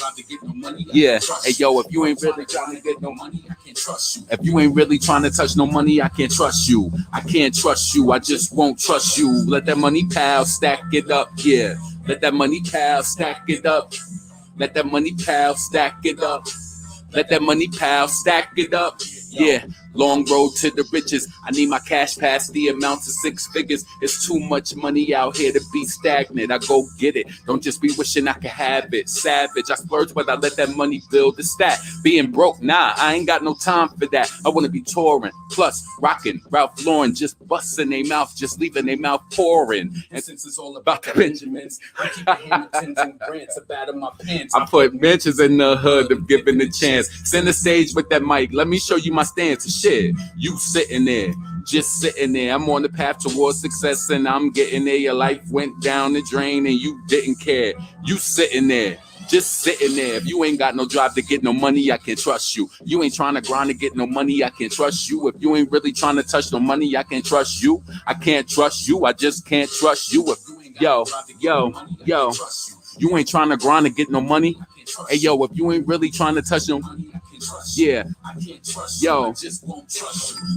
yeah. Hey, yo, if you ain't really trying to get no money, I can't trust you. If you ain't really trying to touch no money, I can't trust you. I can't trust you. I just won't trust you. Let that money pal stack it up, yeah. Let that money pal stack it up. Let that money pal stack it up. Let that money pal stack it up. Yeah, long road to the riches. I need my cash past the amount of 6 figures. It's too much money out here to be stagnant. I go get it. Don't just be wishing I could have it. Savage. I splurge, but I let that money build the stat. Being broke, nah, I ain't got no time for that. I want to be touring. Plus, rocking Ralph Lauren, just busting their mouth, just leaving their mouth pouring. And since it's all about the Benjamins, I keep the Hamiltons and Grants about in my pants. I put mentions in the hood of giving the chance. Center stage with that mic. Let me show you my stance. Shit, you sitting there, just sitting there. I'm on the path towards success and I'm getting there. Your life went down the drain and you didn't care. You sitting there, just sitting there. If you ain't got no drive to get no money, I can't trust you. You ain't trying to grind to get no money, I can't trust you. If you ain't really trying to touch no money, I can't trust you. I can't trust you. I just can't trust you. If yo, you ain't trying to grind to get no money. Hey, yo, if you ain't really trying to touch no, yeah, yo,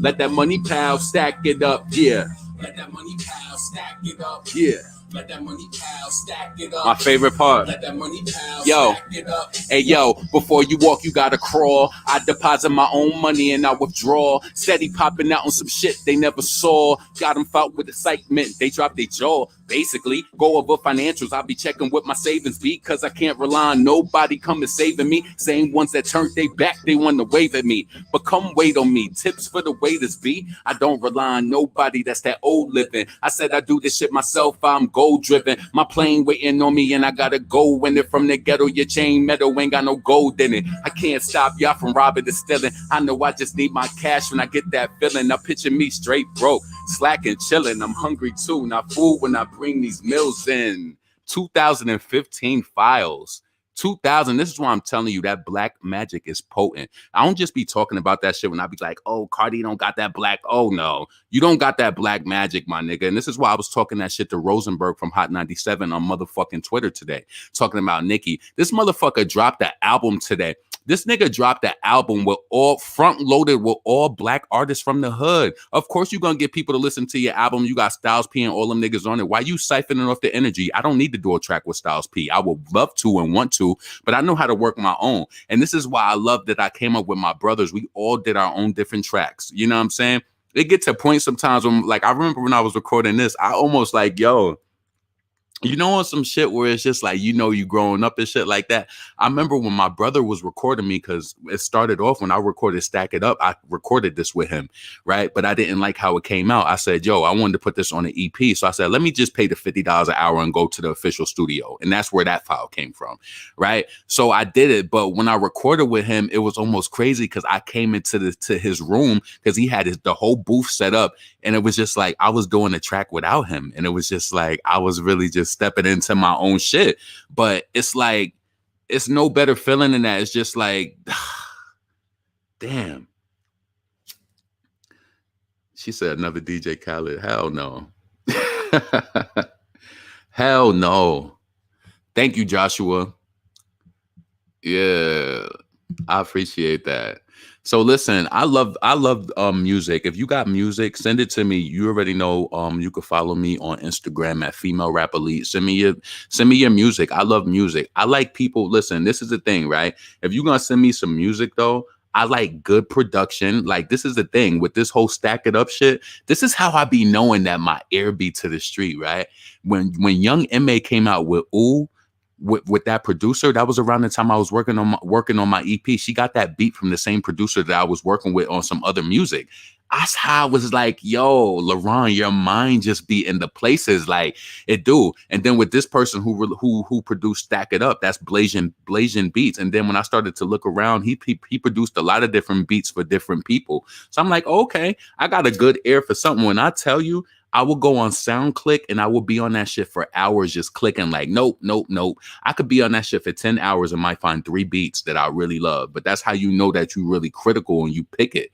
let that money pal stack it up, yeah. Let that money pile, stack it up. Yeah. Let that money pile, stack it up. My favorite part. Let that money pile, stack it up. Hey yo, before you walk, you gotta crawl. I deposit my own money and I withdraw. Steady popping out on some shit they never saw. Got them felt with excitement, they drop their jaw. Basically, go over financials. I'll be checking what my savings be, cause I can't rely on nobody coming saving me. Same ones that turned their back, they want to wave at me. But come wait on me. Tips for the waiters be, I don't rely on nobody, that's that old living. I said I do this shit myself, I'm goal driven. My plane waiting on me and I gotta go. When it from the ghetto, your chain metal ain't got no gold in it. I can't stop y'all from robbing and stealing. I know I just need my cash when I get that feeling. Now picture me straight broke, slacking, chilling. I'm hungry too, not food when I bring these meals in. 2015 files. 2000, this is why I'm telling you that black magic is potent. I don't just be talking about that shit when I be like, oh, Cardi don't got that black. Oh, no, you don't got that black magic, my nigga. And this is why I was talking that shit to Rosenberg from Hot 97 on motherfucking Twitter today, talking about Nicki. This motherfucker dropped the album today. This nigga dropped the album with all front loaded with all black artists from the hood. Of course, you're going to get people to listen to your album. You got Styles P and all them niggas on it. Why you siphoning off the energy? I don't need to do a track with Styles P. I would love to and want to, but I know how to work my own. And this is why I love that I came up with my brothers. We all did our own different tracks. You know what I'm saying? It gets to a point sometimes when, like, I remember when I was recording this, I almost like, yo, you know, on some shit where it's just like, you know, you growing up and shit like that. I remember when my brother was recording me, because it started off when I recorded Stack It Up. I recorded this with him, right? But I didn't like how it came out. I said, yo, I wanted to put this on an EP. So I said, let me just pay the $50 an hour and go to the official studio. And that's where that file came from, right? So I did it. But when I recorded with him, it was almost crazy because I came into his room because he had the whole booth set up. And it was just like I was doing a track without him. And it was just like I was really just stepping into my own shit. But it's like, it's no better feeling than that. It's just like, damn. She said another DJ Khaled. Hell no. Hell no. Thank you, Joshua. Yeah, I appreciate that. So listen, I love music. If you got music, send it to me. You already know you can follow me on Instagram at Female Rap Elite. Send me your music. I love music. I like people. Listen, this is the thing, right? If you're gonna send me some music though, I like good production. Like, this is the thing with this whole Stack It Up shit. This is how I be knowing that my ear be to the street, right? When Young M.A. came out with Ooh, with that producer, that was around the time I was working on my EP. She got that beat from the same producer that I was working with on some other music. That's how I was like, yo, LaRon, your mind just be in the places like it do. And then with this person who produced Stack It Up, that's Blasian Beats. And then when I started to look around, he produced a lot of different beats for different people. So I'm like, okay, I got a good ear for something. When I tell you, I will go on SoundClick and I will be on that shit for hours just clicking like, nope. I could be on that shit for 10 hours and might find 3 beats that I really love. But that's how you know that you're really critical and you pick it.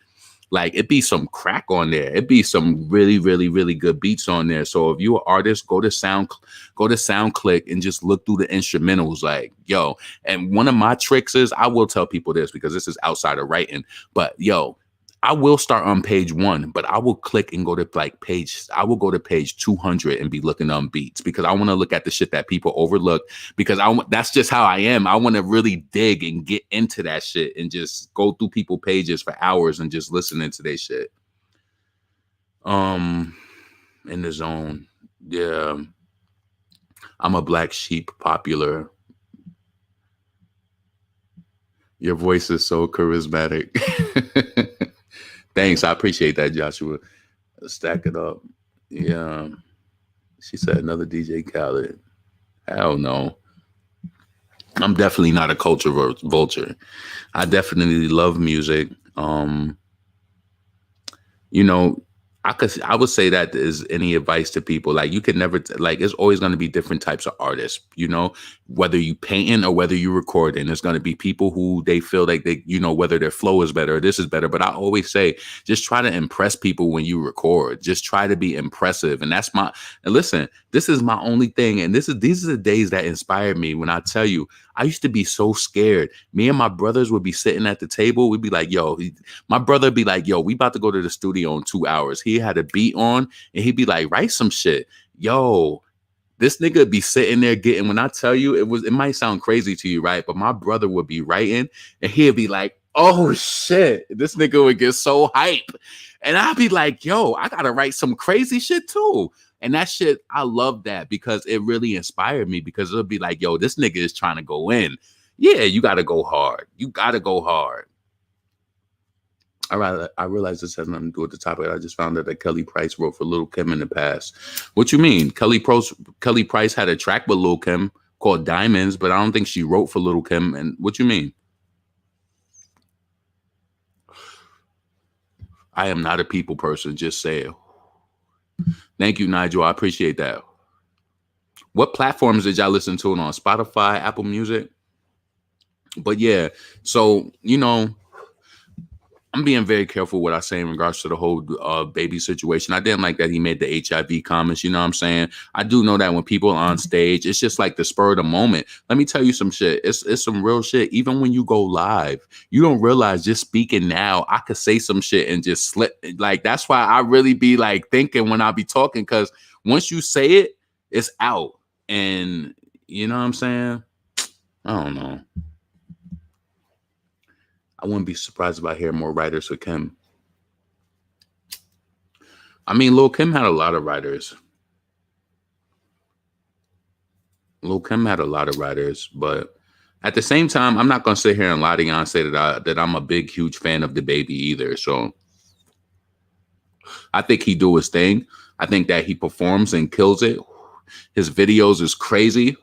Like, it be some crack on there. It be some really, really, really good beats on there. So if you're an artist, go to SoundClick and just look through the instrumentals. Like, yo, and one of my tricks is, I will tell people this because this is outside of writing, but yo, I will start on page 1, but I will click and go to page 200 and be looking on beats because I want to look at the shit that people overlook because that's just how I am. I want to really dig and get into that shit and just go through people pages for hours and just listening to their shit. In the zone. Yeah. I'm a black sheep popular. Your voice is so charismatic. Thanks. I appreciate that, Joshua. Stack It Up. Yeah. She said another DJ Khaled. Hell no. I'm definitely not a culture vulture. I definitely love music. You know, I would say that is any advice to people. Like, you can never, like, it's always going to be different types of artists, you know, whether you painting or whether you recording. There's going to be people who they feel like they, you know, whether their flow is better or this is better. But I always say, just try to impress people when you record. Just try to be impressive. And and listen, this is my only thing. And these are the days that inspired me when I tell you, I used to be so scared. Me and my brothers would be sitting at the table. We'd be like, yo, my brother would be like, yo, we about to go to the studio in 2 hours. He had a beat on and he'd be like, write some shit. Yo, this nigga be sitting there getting, when I tell you, it might sound crazy to you, right? But my brother would be writing and he'd be like, oh shit. This nigga would get so hype. And I'd be like, yo, I gotta write some crazy shit too. And that shit, I love that because it really inspired me because it'll be like, yo, this nigga is trying to go in. Yeah, you gotta go hard. You gotta go hard. I realize this has nothing to do with the topic. I just found out that Kelly Price wrote for Lil Kim in the past. What you mean? Kelly Price had a track with Lil Kim called Diamonds, but I don't think she wrote for Lil Kim. And what you mean? I am not a people person. Just say it. Thank you, Nigel. I appreciate that. What platforms did y'all listen to it on? Spotify, Apple Music? But yeah, so, I'm being very careful what I say in regards to the whole baby situation. I didn't like that he made the HIV comments. You know what I'm saying? I do know that when people are on stage, it's just like the spur of the moment. Let me tell you some shit. It's some real shit. Even when you go live, you don't realize just speaking now, I could say some shit and just slip. Like, that's why I really be like thinking when I be talking, because once you say it, it's out. And you know what I'm saying? I don't know. I wouldn't be surprised if I hear more writers for Kim. I mean, Lil Kim had a lot of writers. Lil Kim had a lot of writers, but at the same time, I'm not gonna sit here and lie to you and say that I'm a big, huge fan of the baby either. So I think he do his thing. I think that he performs and kills it. His videos is crazy.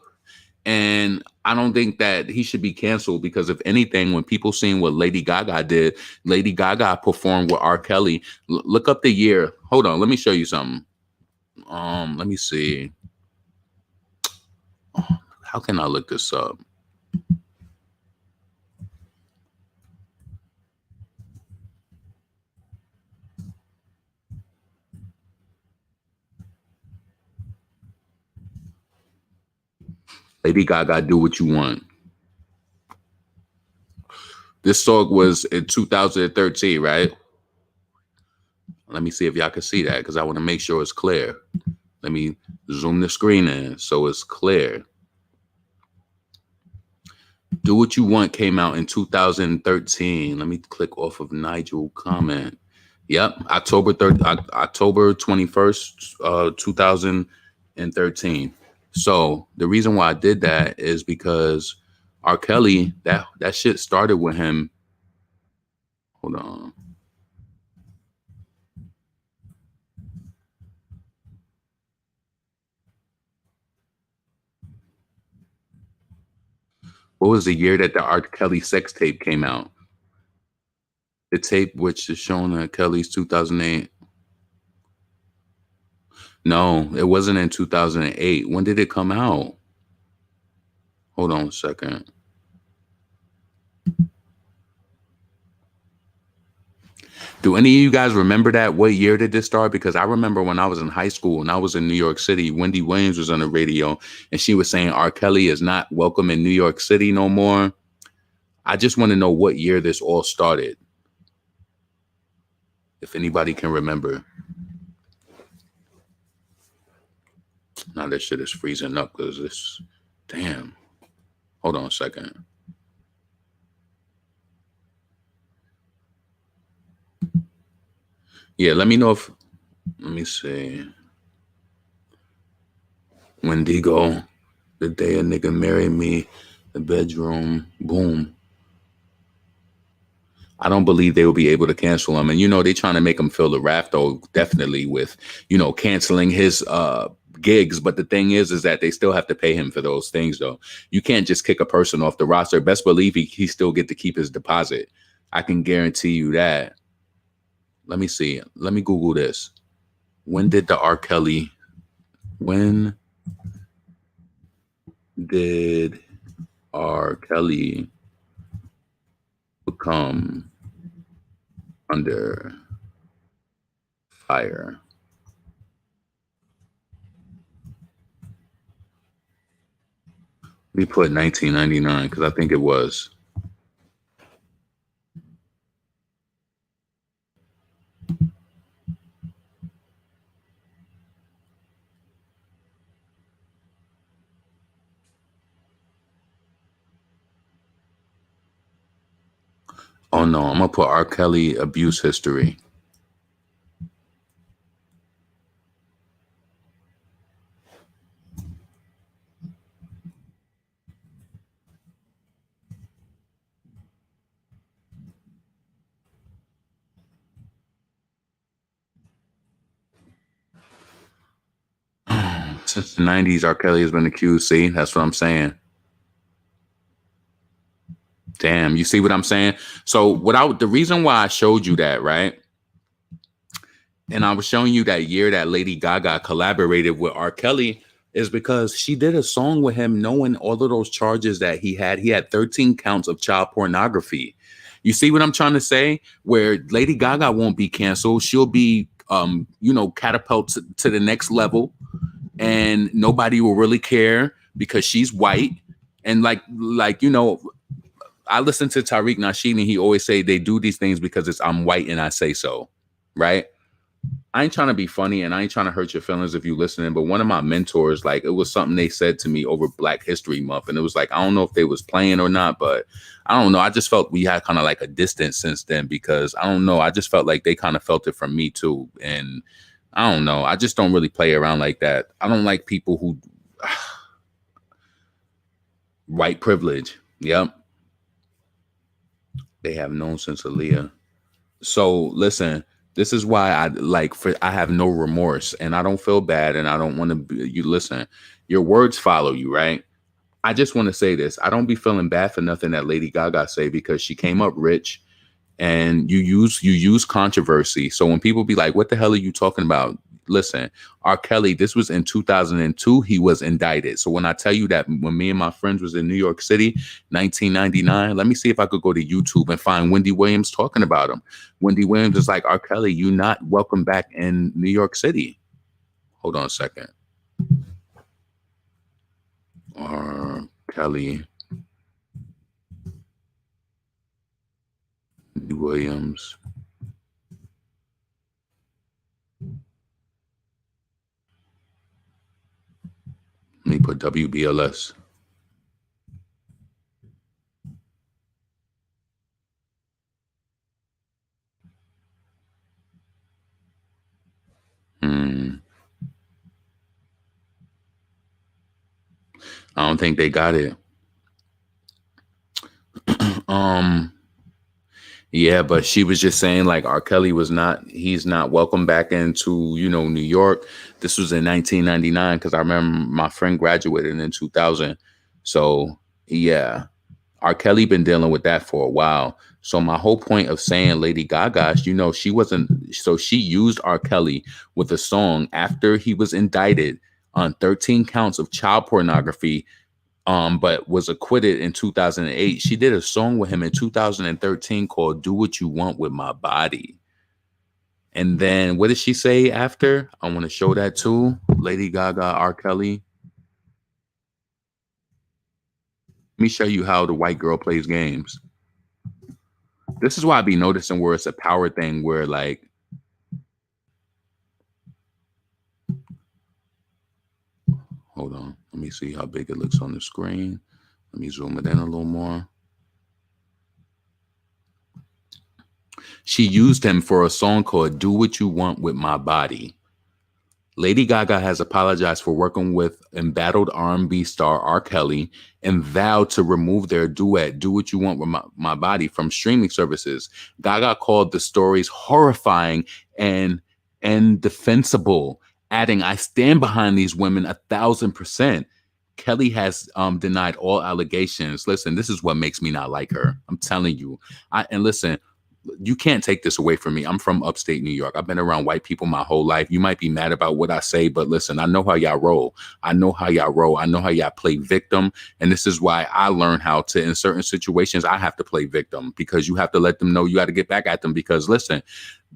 And I don't think that he should be canceled because if anything, when people seen what Lady Gaga did, Lady Gaga performed with R. Kelly. Look up the year. Hold on, let me show you something. Let me see. How can I look this up? Lady Gaga, Do What You Want. This song was in 2013, right? Let me see if y'all can see that because I want to make sure it's clear. Let me zoom the screen in so it's clear. Do What You Want came out in 2013. Let me click off of Nigel comment. Yep, October 21st, 2013. So the reason why I did that is because R. Kelly, that shit started with him. Hold on. What was the year that the R. Kelly sex tape came out? The tape which is shown on Kelly's 2008. No, it wasn't in 2008. When did it come out? Hold on a second. Do any of you guys remember that? What year did this start? Because I remember when I was in high school and I was in New York City, Wendy Williams was on the radio and she was saying R. Kelly is not welcome in New York City no more. I just want to know what year this all started. If anybody can remember. Now this shit is freezing up because this, damn. Hold on a second. Yeah, let me know if, let me see. Wendigo, the day a nigga married me, the bedroom, boom. I don't believe they will be able to cancel him. And, they're trying to make him feel the wrath, though, definitely with, canceling his gigs. But the thing is that they still have to pay him for those things, though. You can't just kick a person off the roster. Best believe he still get to keep his deposit. I can guarantee you that. Let me see. Let me Google this. When did R. Kelly become under fire? We put 1999 because I think it was. Oh no, I'm gonna put R. Kelly abuse history. Since the 90s, R. Kelly has been accused. See, that's what I'm saying. Damn, you see what I'm saying? So, without the reason why I showed you that, right? And I was showing you that year that Lady Gaga collaborated with R. Kelly is because she did a song with him knowing all of those charges that he had. He had 13 counts of child pornography. You see what I'm trying to say? Where Lady Gaga won't be canceled. She'll be catapulted to the next level and nobody will really care because she's white. And I listen to Tariq Nasheed and he always say they do these things because it's I'm white and I say so. Right. I ain't trying to be funny and I ain't trying to hurt your feelings if you listening, but one of my mentors, like it was something they said to me over Black History Month. And it was like, I don't know if they was playing or not, but I don't know. I just felt we had kind of like a distance since then because I don't know. I just felt like they kind of felt it from me too. And I don't know. I just don't really play around like that. I don't like people who white privilege. Yep. They have known since Aaliyah. So listen, this is why I have no remorse and I don't feel bad and I don't want to be, you listen, your words follow you, right? I just want to say this. I don't be feeling bad for nothing that Lady Gaga say because she came up rich and you use controversy. So when people be like, what the hell are you talking about? Listen, R. Kelly, this was in 2002. He was indicted. So when I tell you that when me and my friends was in New York City, 1999, let me see if I could go to YouTube and find Wendy Williams talking about him. Wendy Williams is like, R. Kelly, you not welcome back in New York City. Hold on a second. R. Kelly, Wendy Williams. Let me put WBLS. I don't think they got it. Yeah, but she was just saying like R. Kelly he's not welcome back into, New York. This was in 1999 because I remember my friend graduated in 2000. So yeah, R. Kelly been dealing with that for a while. So my whole point of saying Lady Gaga, she wasn't, so she used R. Kelly with a song after he was indicted on 13 counts of child pornography, but was acquitted in 2008. She did a song with him in 2013 called Do What You Want With My Body. And then what did she say after? I want to show that too. Lady Gaga, R. Kelly. Let me show you how the white girl plays games. This is why I be noticing where it's a power thing where like, hold on. Let me see how big it looks on the screen. Let me zoom it in a little more. She used him for a song called Do What You Want With My Body. Lady Gaga has apologized for working with embattled R&B star R. Kelly and vowed to remove their duet, Do What You Want With My Body, from streaming services. Gaga called the stories horrifying and indefensible, adding, I stand behind these women 1,000%. Kelly has denied all allegations. Listen, this is what makes me not like her. I'm telling you. And listen, you can't take this away from me. I'm from upstate New York. I've been around white people my whole life. You might be mad about what I say, but listen, I know how y'all roll. I know how y'all play victim. And this is why I learned how to, in certain situations, I have to play victim because you have to let them know you got to get back at them because listen,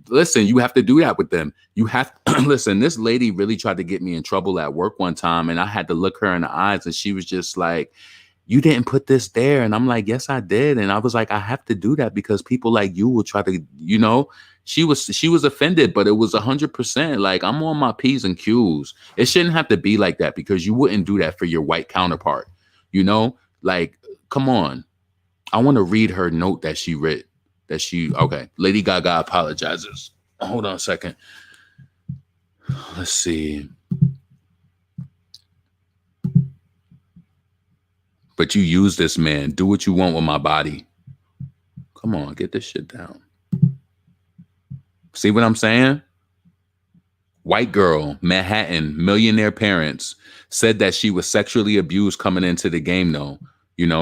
you have to do that with them. You have listen, this lady really tried to get me in trouble at work one time and I had to look her in the eyes and she was just like, you didn't put this there. And I'm like, yes, I did. And I was like, I have to do that because people like you will try to, she was offended, but it was 100%. Like, I'm on my P's and Q's. It shouldn't have to be like that because you wouldn't do that for your white counterpart. Like, come on. I want to read her note that she wrote. Okay. Lady Gaga apologizes. Hold on a second. Let's see. But you use this man. Do what you want with my body. Come on, get this shit down. See what I'm saying? White girl, Manhattan, millionaire parents, said that she was sexually abused coming into the game, though.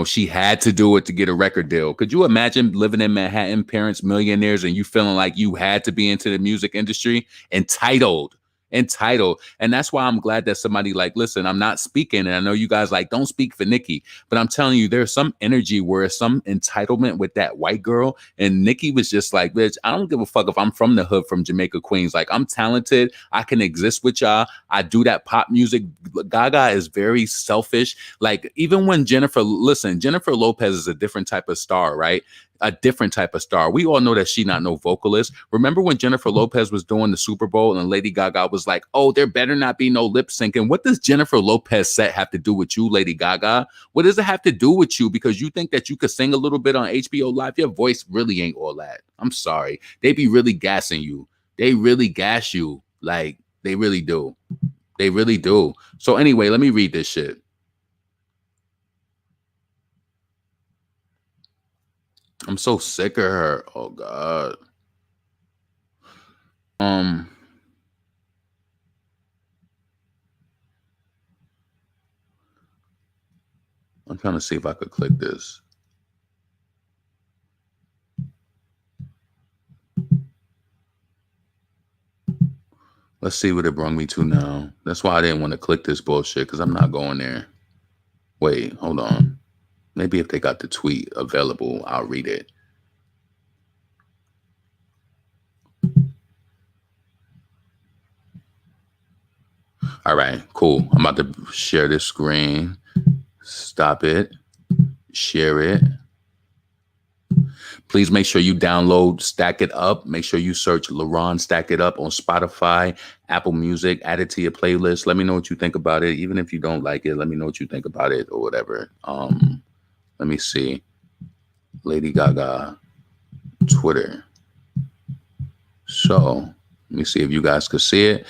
She had to do it to get a record deal. Could you imagine living in Manhattan, parents, millionaires, and you feeling like you had to be into the music industry? Entitled. And that's why I'm glad that somebody like, listen, I'm not speaking. And I know you guys like, don't speak for Nicki, but I'm telling you, there's some energy where some entitlement with that white girl. And Nicki was just like, bitch, I don't give a fuck if I'm from the hood, from Jamaica, Queens. Like, I'm talented. I can exist with y'all. I do that pop music. Gaga is very selfish. Like, even when Jennifer Lopez is a different type of star, right? A different type of star. We all know that she not no vocalist. Remember when Jennifer Lopez was doing the Super Bowl and Lady Gaga was like, oh, there better not be no lip syncing. What does Jennifer Lopez set have to do with you, Lady Gaga? What does it have to do with you? Because you think that you could sing a little bit on HBO Live? Your voice really ain't all that. I'm sorry. They be really gassing you. They really gas you. Like, they really do. They really do. So anyway, let me read this shit. I'm so sick of her. Oh God. I'm trying to see if I could click this. Let's see what it brought me to now. That's why I didn't want to click this bullshit, because I'm not going there. Wait, hold on. Maybe if they got the tweet available, I'll read it. All right, cool. I'm about to share this screen. Stop it. Share it. Please make sure you download Stack It Up. Make sure you search LaRon Stack It Up on Spotify, Apple Music. Add it to your playlist. Let me know what you think about it. Even if you don't like it, let me know what you think about it or whatever. Let me see. Lady Gaga Twitter. So let me see if you guys could see it.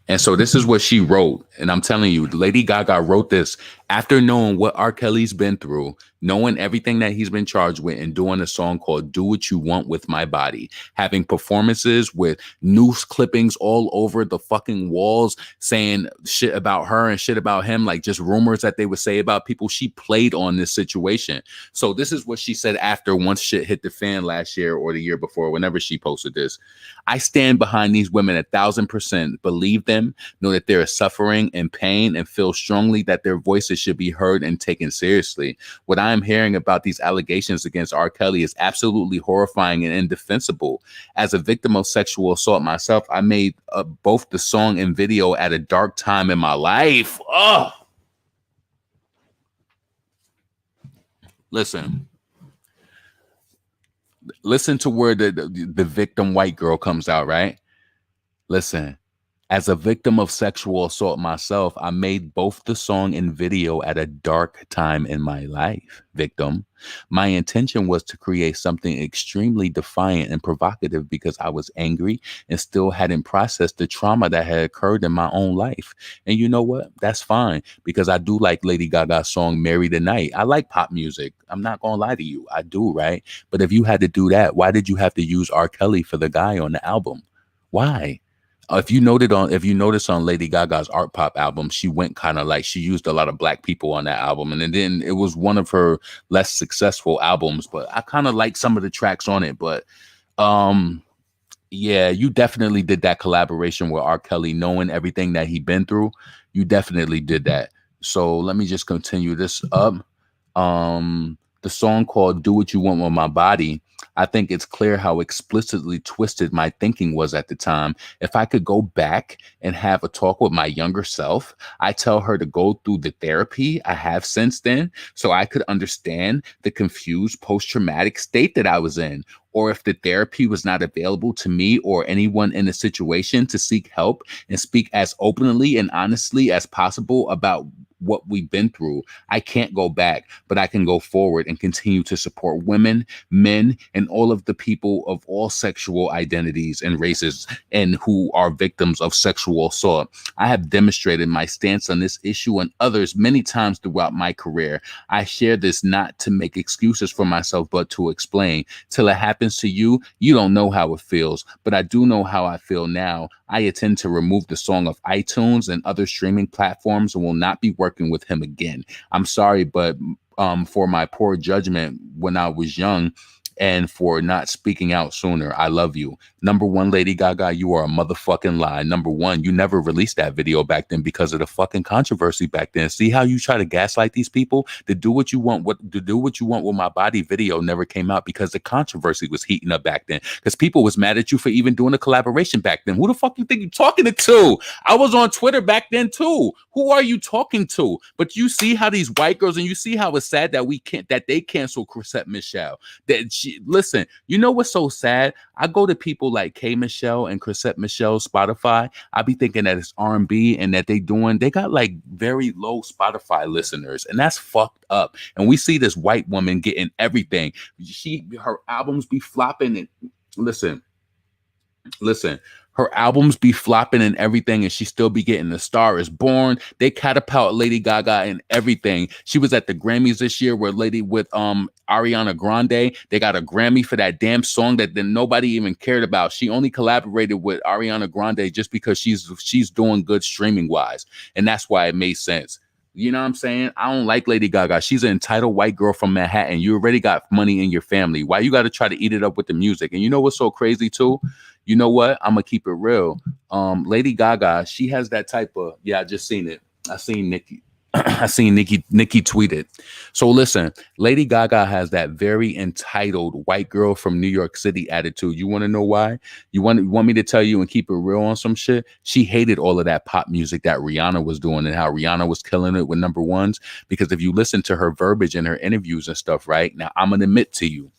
And so this is what she wrote. And I'm telling you, Lady Gaga wrote this after knowing what R. Kelly's been through, knowing everything that he's been charged with, and doing a song called Do What You Want With My Body, having performances with news clippings all over the fucking walls saying shit about her and shit about him, like just rumors that they would say about people. She played on this situation. So this is what she said after, once shit hit the fan last year or the year before, whenever she posted this. I stand behind these women 1,000%, believe them, know that there is suffering and pain, and feel strongly that their voices should be heard and taken seriously. What I am hearing about these allegations against R. Kelly is absolutely horrifying and indefensible. As a victim of sexual assault myself, I made both the song and video at a dark time in my life. Oh, listen to where the victim white girl comes out, right? Listen. As a victim of sexual assault myself, I made both the song and video at a dark time in my life, victim. My intention was to create something extremely defiant and provocative because I was angry and still hadn't processed the trauma that had occurred in my own life. And you know what? That's fine, because I do like Lady Gaga's song, Marry the Night. I like pop music. I'm not going to lie to you. I do, right? But if you had to do that, why did you have to use R. Kelly for the guy on the album? Why? If you notice on Lady Gaga's art pop album, she went kind of like, she used a lot of black people on that album, and then it was one of her less successful albums, but I kind of like some of the tracks on it. But yeah, you definitely did that collaboration with R. Kelly, knowing everything that he'd been through. You definitely did that. So let me just continue this up. The song called Do What You Want With My Body, I think it's clear how explicitly twisted my thinking was at the time. If I could go back and have a talk with my younger self, I tell her to go through the therapy I have since then so I could understand the confused post traumatic state that I was in. Or if the therapy was not available to me or anyone in the situation to seek help and speak as openly and honestly as possible about what we've been through. I can't go back, but I can go forward and continue to support women, men, and all of the people of all sexual identities and races and who are victims of sexual assault. I have demonstrated my stance on this issue and others many times throughout my career. I share this not to make excuses for myself, but to explain. Till it happens to you, you don't know how it feels, but I do know how I feel now. I intend to remove the song of iTunes and other streaming platforms and will not be working with him again. I'm sorry, but for my poor judgment when I was young and for not speaking out sooner. I love you. Number one, Lady Gaga, you are a motherfucking lie. Number one, you never released that video back then because of the fucking controversy back then. See how you try to gaslight these people? To do what you want, with my body video never came out because the controversy was heating up back then. Because people was mad at you for even doing a collaboration back then. Who the fuck you think you're talking to? I was on Twitter back then too. Who are you talking to? But you see how these white girls, and you see how it's sad that they cancel Chrisette Michele. Listen, you know what's so sad? I go to people like K Michelle and Chrisette Michelle Spotify. I be thinking that it's R&B and that they got like very low Spotify listeners, and that's fucked up. And we see this white woman getting everything. Her albums be flopping, and listen, her albums be flopping and everything, and she still be getting The Star Is Born. They catapult Lady Gaga and everything. She was at the Grammys this year with Ariana Grande. They got a Grammy for that damn song that then nobody even cared about. She only collaborated with Ariana Grande just because she's doing good streaming wise, and that's why it made sense. You know what I'm saying? I don't like Lady Gaga. She's an entitled white girl from Manhattan. You already got money in your family. Why you got to try to eat it up with the music? And you know what's so crazy too? You know what? I'm gonna keep it real. Lady Gaga, she has that type of, yeah, I just seen it. I seen Nicki. I seen Nicki tweet it. So listen, Lady Gaga has that very entitled white girl from New York City attitude. You want to know why? You want me to tell you and keep it real on some shit? She hated all of that pop music that Rihanna was doing and how Rihanna was killing it with number ones. Because if you listen to her verbiage in her interviews and stuff, right now, I'm gonna admit to you,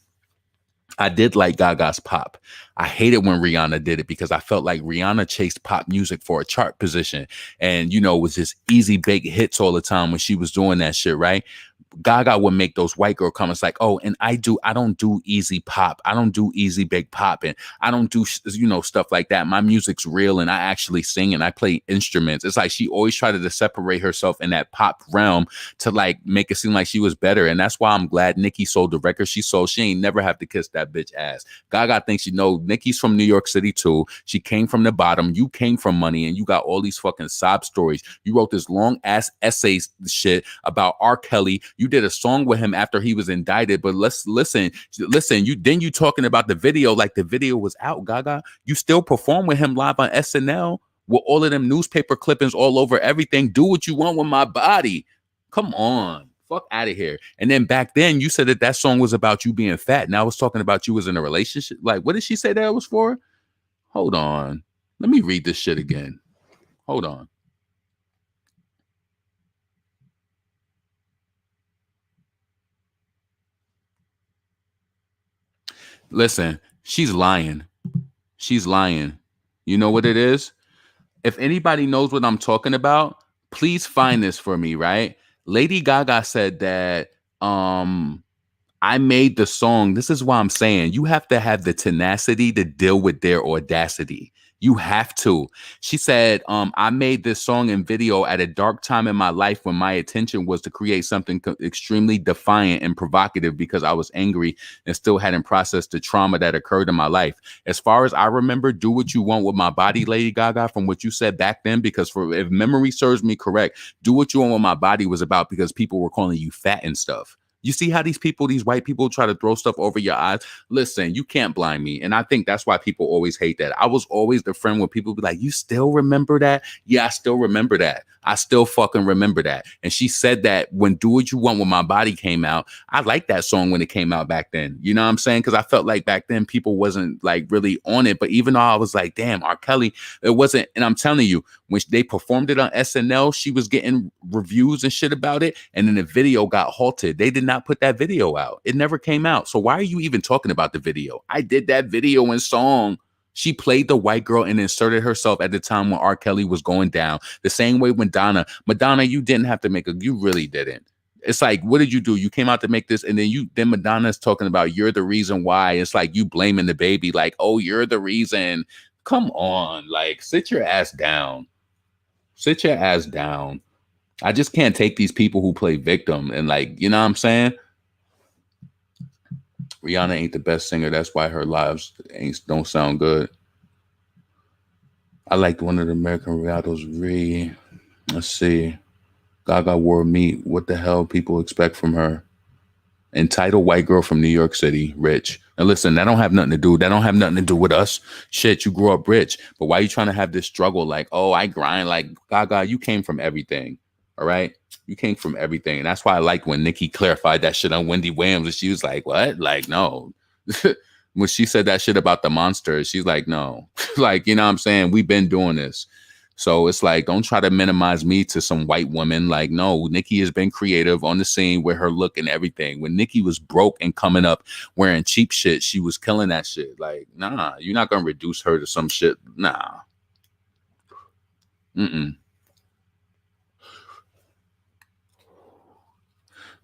I did like Gaga's pop. I hated when Rihanna did it because I felt like Rihanna chased pop music for a chart position. And, you know, it was just easy bake hits all the time when she was doing that shit, right? Gaga would make those white girl comments like, oh, and I don't do easy pop. I don't do easy big pop. And I don't do, stuff like that. My music's real and I actually sing and I play instruments. It's like she always tried to separate herself in that pop realm to like make it seem like she was better. And that's why I'm glad Nicki sold the record she sold. She ain't never have to kiss that bitch ass. Gaga thinks, Nicki's from New York City too. She came from the bottom. You came from money and you got all these fucking sob stories. You wrote this long ass essays shit about R. Kelly. You did a song with him after he was indicted, but let's listen. You talking about the video like the video was out, Gaga. You still perform with him live on SNL with all of them newspaper clippings all over everything. Do what you want with my body. Come on. Fuck out of here. And then back then you said that song was about you being fat. Now it's talking about you was in a relationship. Like, what did she say that was for? Hold on. Let me read this shit again. Hold on. Listen, she's lying. She's lying. You know what it is? If anybody knows what I'm talking about, please find this for me, right? Lady Gaga said that I made the song. This is why I'm saying you have to have the tenacity to deal with their audacity. You have to. She said, I made this song and video at a dark time in my life when my intention was to create something extremely defiant and provocative because I was angry and still hadn't processed the trauma that occurred in my life. As far as I remember, Do What You Want With My Body, Lady Gaga, from what you said back then, because if memory serves me correct, Do What You Want With My Body was about because people were calling you fat and stuff. You see how these white people try to throw stuff over your eyes? Listen, you can't blind me. And I think that's why people always hate that. I was always the friend where people be like, you still remember that? Yeah, I still remember that. I still fucking remember that. And she said that when Do What You Want With My Body came out, I liked that song when it came out back then. You know what I'm saying? Because I felt like back then people wasn't like really on it. But even though I was like, damn, R. Kelly, it wasn't. And I'm telling you, when they performed it on SNL, she was getting reviews and shit about it. And then the video got halted. They did not put that video out. It never came out. So why are you even talking about the video? I did that video and song. She played the white girl and inserted herself at the time when R. Kelly was going down. The same way when Madonna, you didn't have to you really didn't. It's like, what did you do? You came out to make this, and then Madonna's talking about you're the reason why. It's like you blaming the baby, like, oh, you're the reason. Come on, like, sit your ass down. Sit your ass down. I just can't take these people who play victim and like, you know what I'm saying? Rihanna ain't the best singer. That's why her lives don't sound good. I liked one of the American Riados. Let's see. Gaga wore meat. What the hell people expect from her? Entitled white girl from New York City, rich. And listen, that don't have nothing to do with us. Shit, you grew up rich. But why are you trying to have this struggle? Like, oh, I grind. Like, Gaga, you came from everything. All right? You came from everything. And that's why I liked when Nicki clarified that shit on Wendy Williams. And she was like, what? Like, no. When she said that shit about the monsters, she's like, no. Like, you know what I'm saying? We've been doing this. So it's like, don't try to minimize me to some white woman. Like, no, Nicki has been creative on the scene with her look and everything. When Nicki was broke and coming up wearing cheap shit, she was killing that shit. Like, nah, you're not gonna reduce her to some shit. Nah. Mm-mm.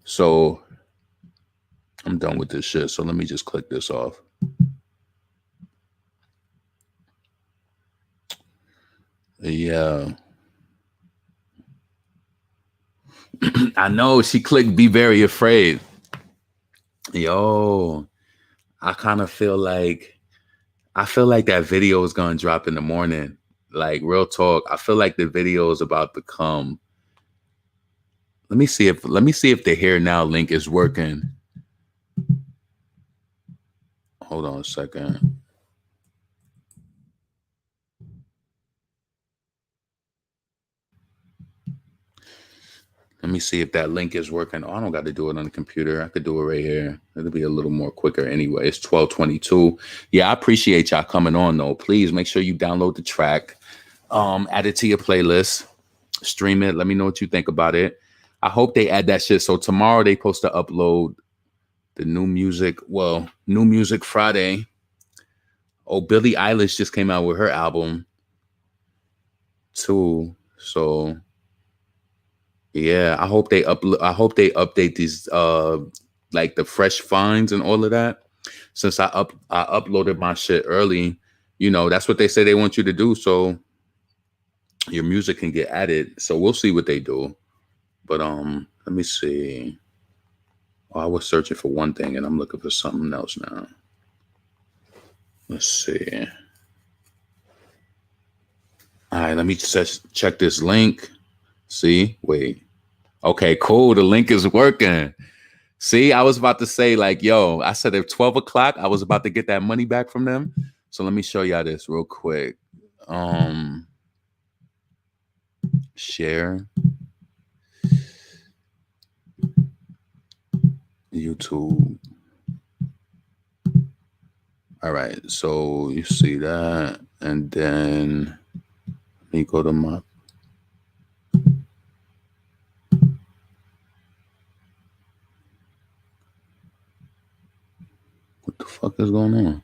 So I'm done with this shit. So let me just click this off. Yeah. I know she clicked Be Very Afraid. Yo, I kind of feel like that video is gonna drop in the morning. Like, real talk. I feel like the video is about to come. Let me see if the Here Now link is working. Hold on a second. Let me see if that link is working. Oh, I don't got to do it on the computer. I could do it right here. It'll be a little more quicker anyway. It's 12:22. Yeah, I appreciate y'all coming on though. Please make sure you download the track, add it to your playlist, stream it. Let me know what you think about it. I hope they add that shit. So tomorrow they supposed to upload the new music. Well, New Music Friday. Oh, Billie Eilish just came out with her album too. So yeah, I hope they update these like the fresh finds and all of that. Since I uploaded my shit early, you know, that's what they say they want you to do. So your music can get added. So we'll see what they do. But let me see. Oh, I was searching for one thing and I'm looking for something else now. Let's see. All right, let me just check this link. See, wait. Okay, cool. The link is working. See, I was about to say, like, yo, I said at 12 o'clock, I was about to get that money back from them. So let me show y'all this real quick. Share YouTube. All right, so you see that, and then let me go to my. What the fuck is going on?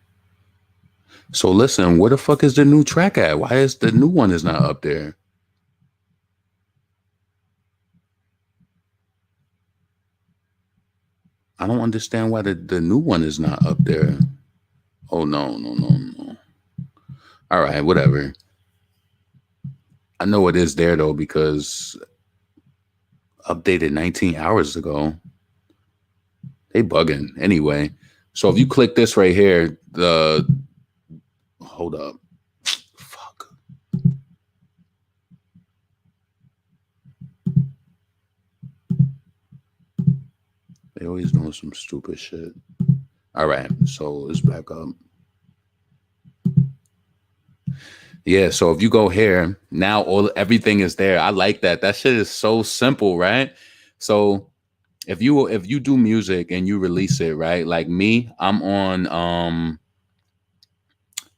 So listen, where the fuck is the new track at? Why is the new one is not up there? I don't understand why the new one is not up there. Oh no. All right, whatever. I know it is there though because updated 19 hours ago. They bugging anyway. So if you click this right here, hold up. Fuck. They always doing some stupid shit. All right, so let's back up. Yeah, so if you go here, now everything is there. I like that. That shit is so simple, right? So if you do music and you release it, right? Like me, I'm on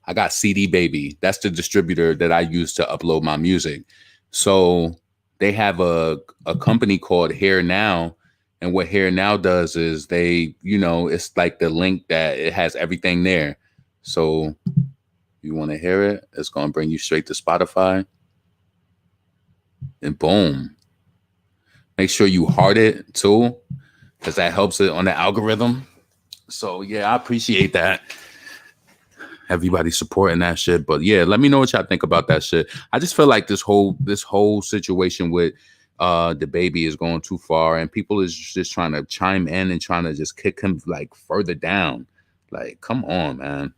I got CD Baby. That's the distributor that I use to upload my music. So they have a company called Here Now. And what Here Now does is it's like the link that it has everything there. So you want to hear it, it's going to bring you straight to Spotify. And boom. Make sure you heart it too, because that helps it on the algorithm. So yeah, I appreciate that. Everybody supporting that shit. But yeah, let me know what y'all think about that shit. I just feel like this whole situation with the baby is going too far, and people is just trying to chime in and trying to just kick him like further down. Like, come on, man.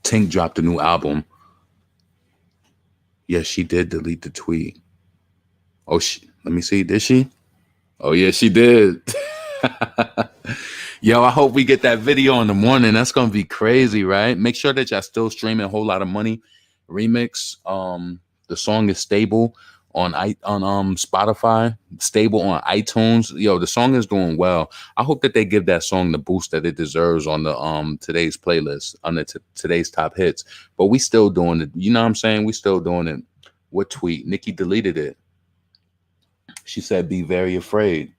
Tink dropped a new album. Yes, she did delete the tweet. Oh, let me see. Did she? Oh yeah, she did. Yo, I hope we get that video in the morning. That's gonna be crazy, right? Make sure that y'all still streaming A Whole Lot of Money remix. The song is stable on Spotify, stable on iTunes. Yo, the song is doing well. I hope that they give that song the boost that it deserves on the today's playlist, on the today's top hits. But we still doing it. You know what I'm saying? We still doing it. What tweet? Nicki deleted it. She said, "Be very afraid."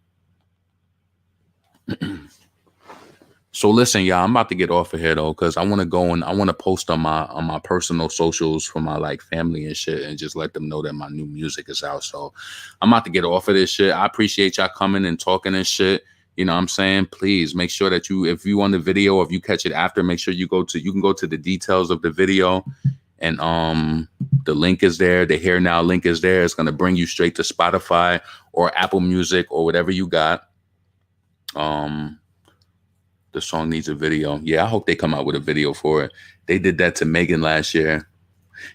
So listen, y'all, I'm about to get off of here though, because I want to go and I want to post on my personal socials for my like family and shit, and just let them know that my new music is out. So I'm about to get off of this shit. I appreciate y'all coming and talking and shit. You know what I'm saying? Please make sure that if you want the video, or if you catch it after, make sure you can go to the details of the video, and the link is there. The Here Now link is there. It's gonna bring you straight to Spotify or Apple Music or whatever you got. The song needs a video. Yeah, I hope they come out with a video for it. They did that to Megan last year.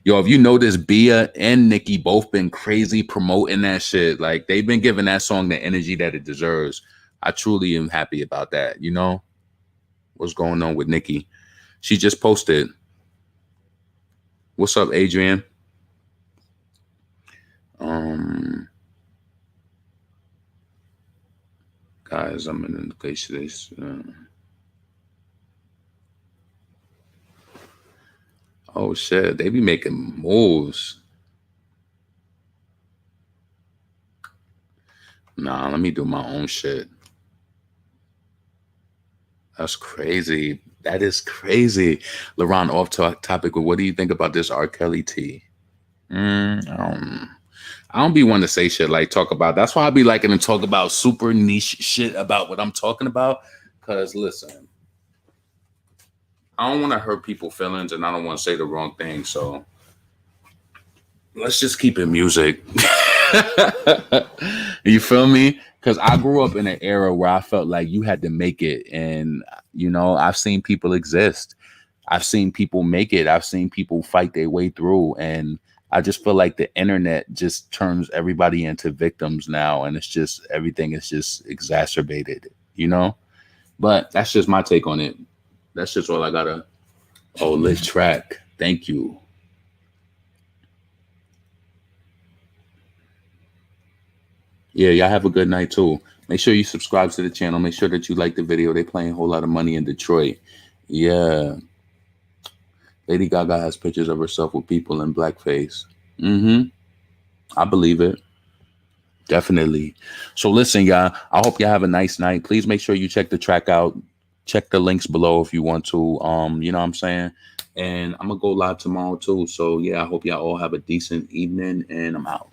Yo, if you notice, Bia and Nicki both been crazy promoting that shit. Like, they've been giving that song the energy that it deserves. I truly am happy about that. You know? What's going on with Nicki? She just posted. What's up, Adrian? Guys, I'm in the place of this. Oh shit, they be making moves. Nah, let me do my own shit. That's crazy. That is crazy. LaRon, off topic, what do you think about this R. Kelly tea? I don't be wanting to say shit like talk about. That's why I be liking to talk about super niche shit about what I'm talking about. Cause listen, I don't want to hurt people's feelings, and I don't want to say the wrong thing. So let's just keep it music. You feel me? Because I grew up in an era where I felt like you had to make it. And, I've seen people exist. I've seen people make it. I've seen people fight their way through. And I just feel like the internet just turns everybody into victims now. And it's just, everything is just exacerbated, But that's just my take on it. That's just all I gotta. Oh, lit track. Thank you. Yeah, y'all have a good night too. Make sure you subscribe to the channel. Make sure that you like the video. They playing A Whole Lot of Money in Detroit. Yeah. Lady Gaga has pictures of herself with people in blackface. I believe it. Definitely. So listen, y'all, I hope y'all have a nice night. Please make sure you check the track out. Check the links below if you want to. You know what I'm saying? And I'm gonna go live tomorrow too. So yeah, I hope y'all all have a decent evening, and I'm out.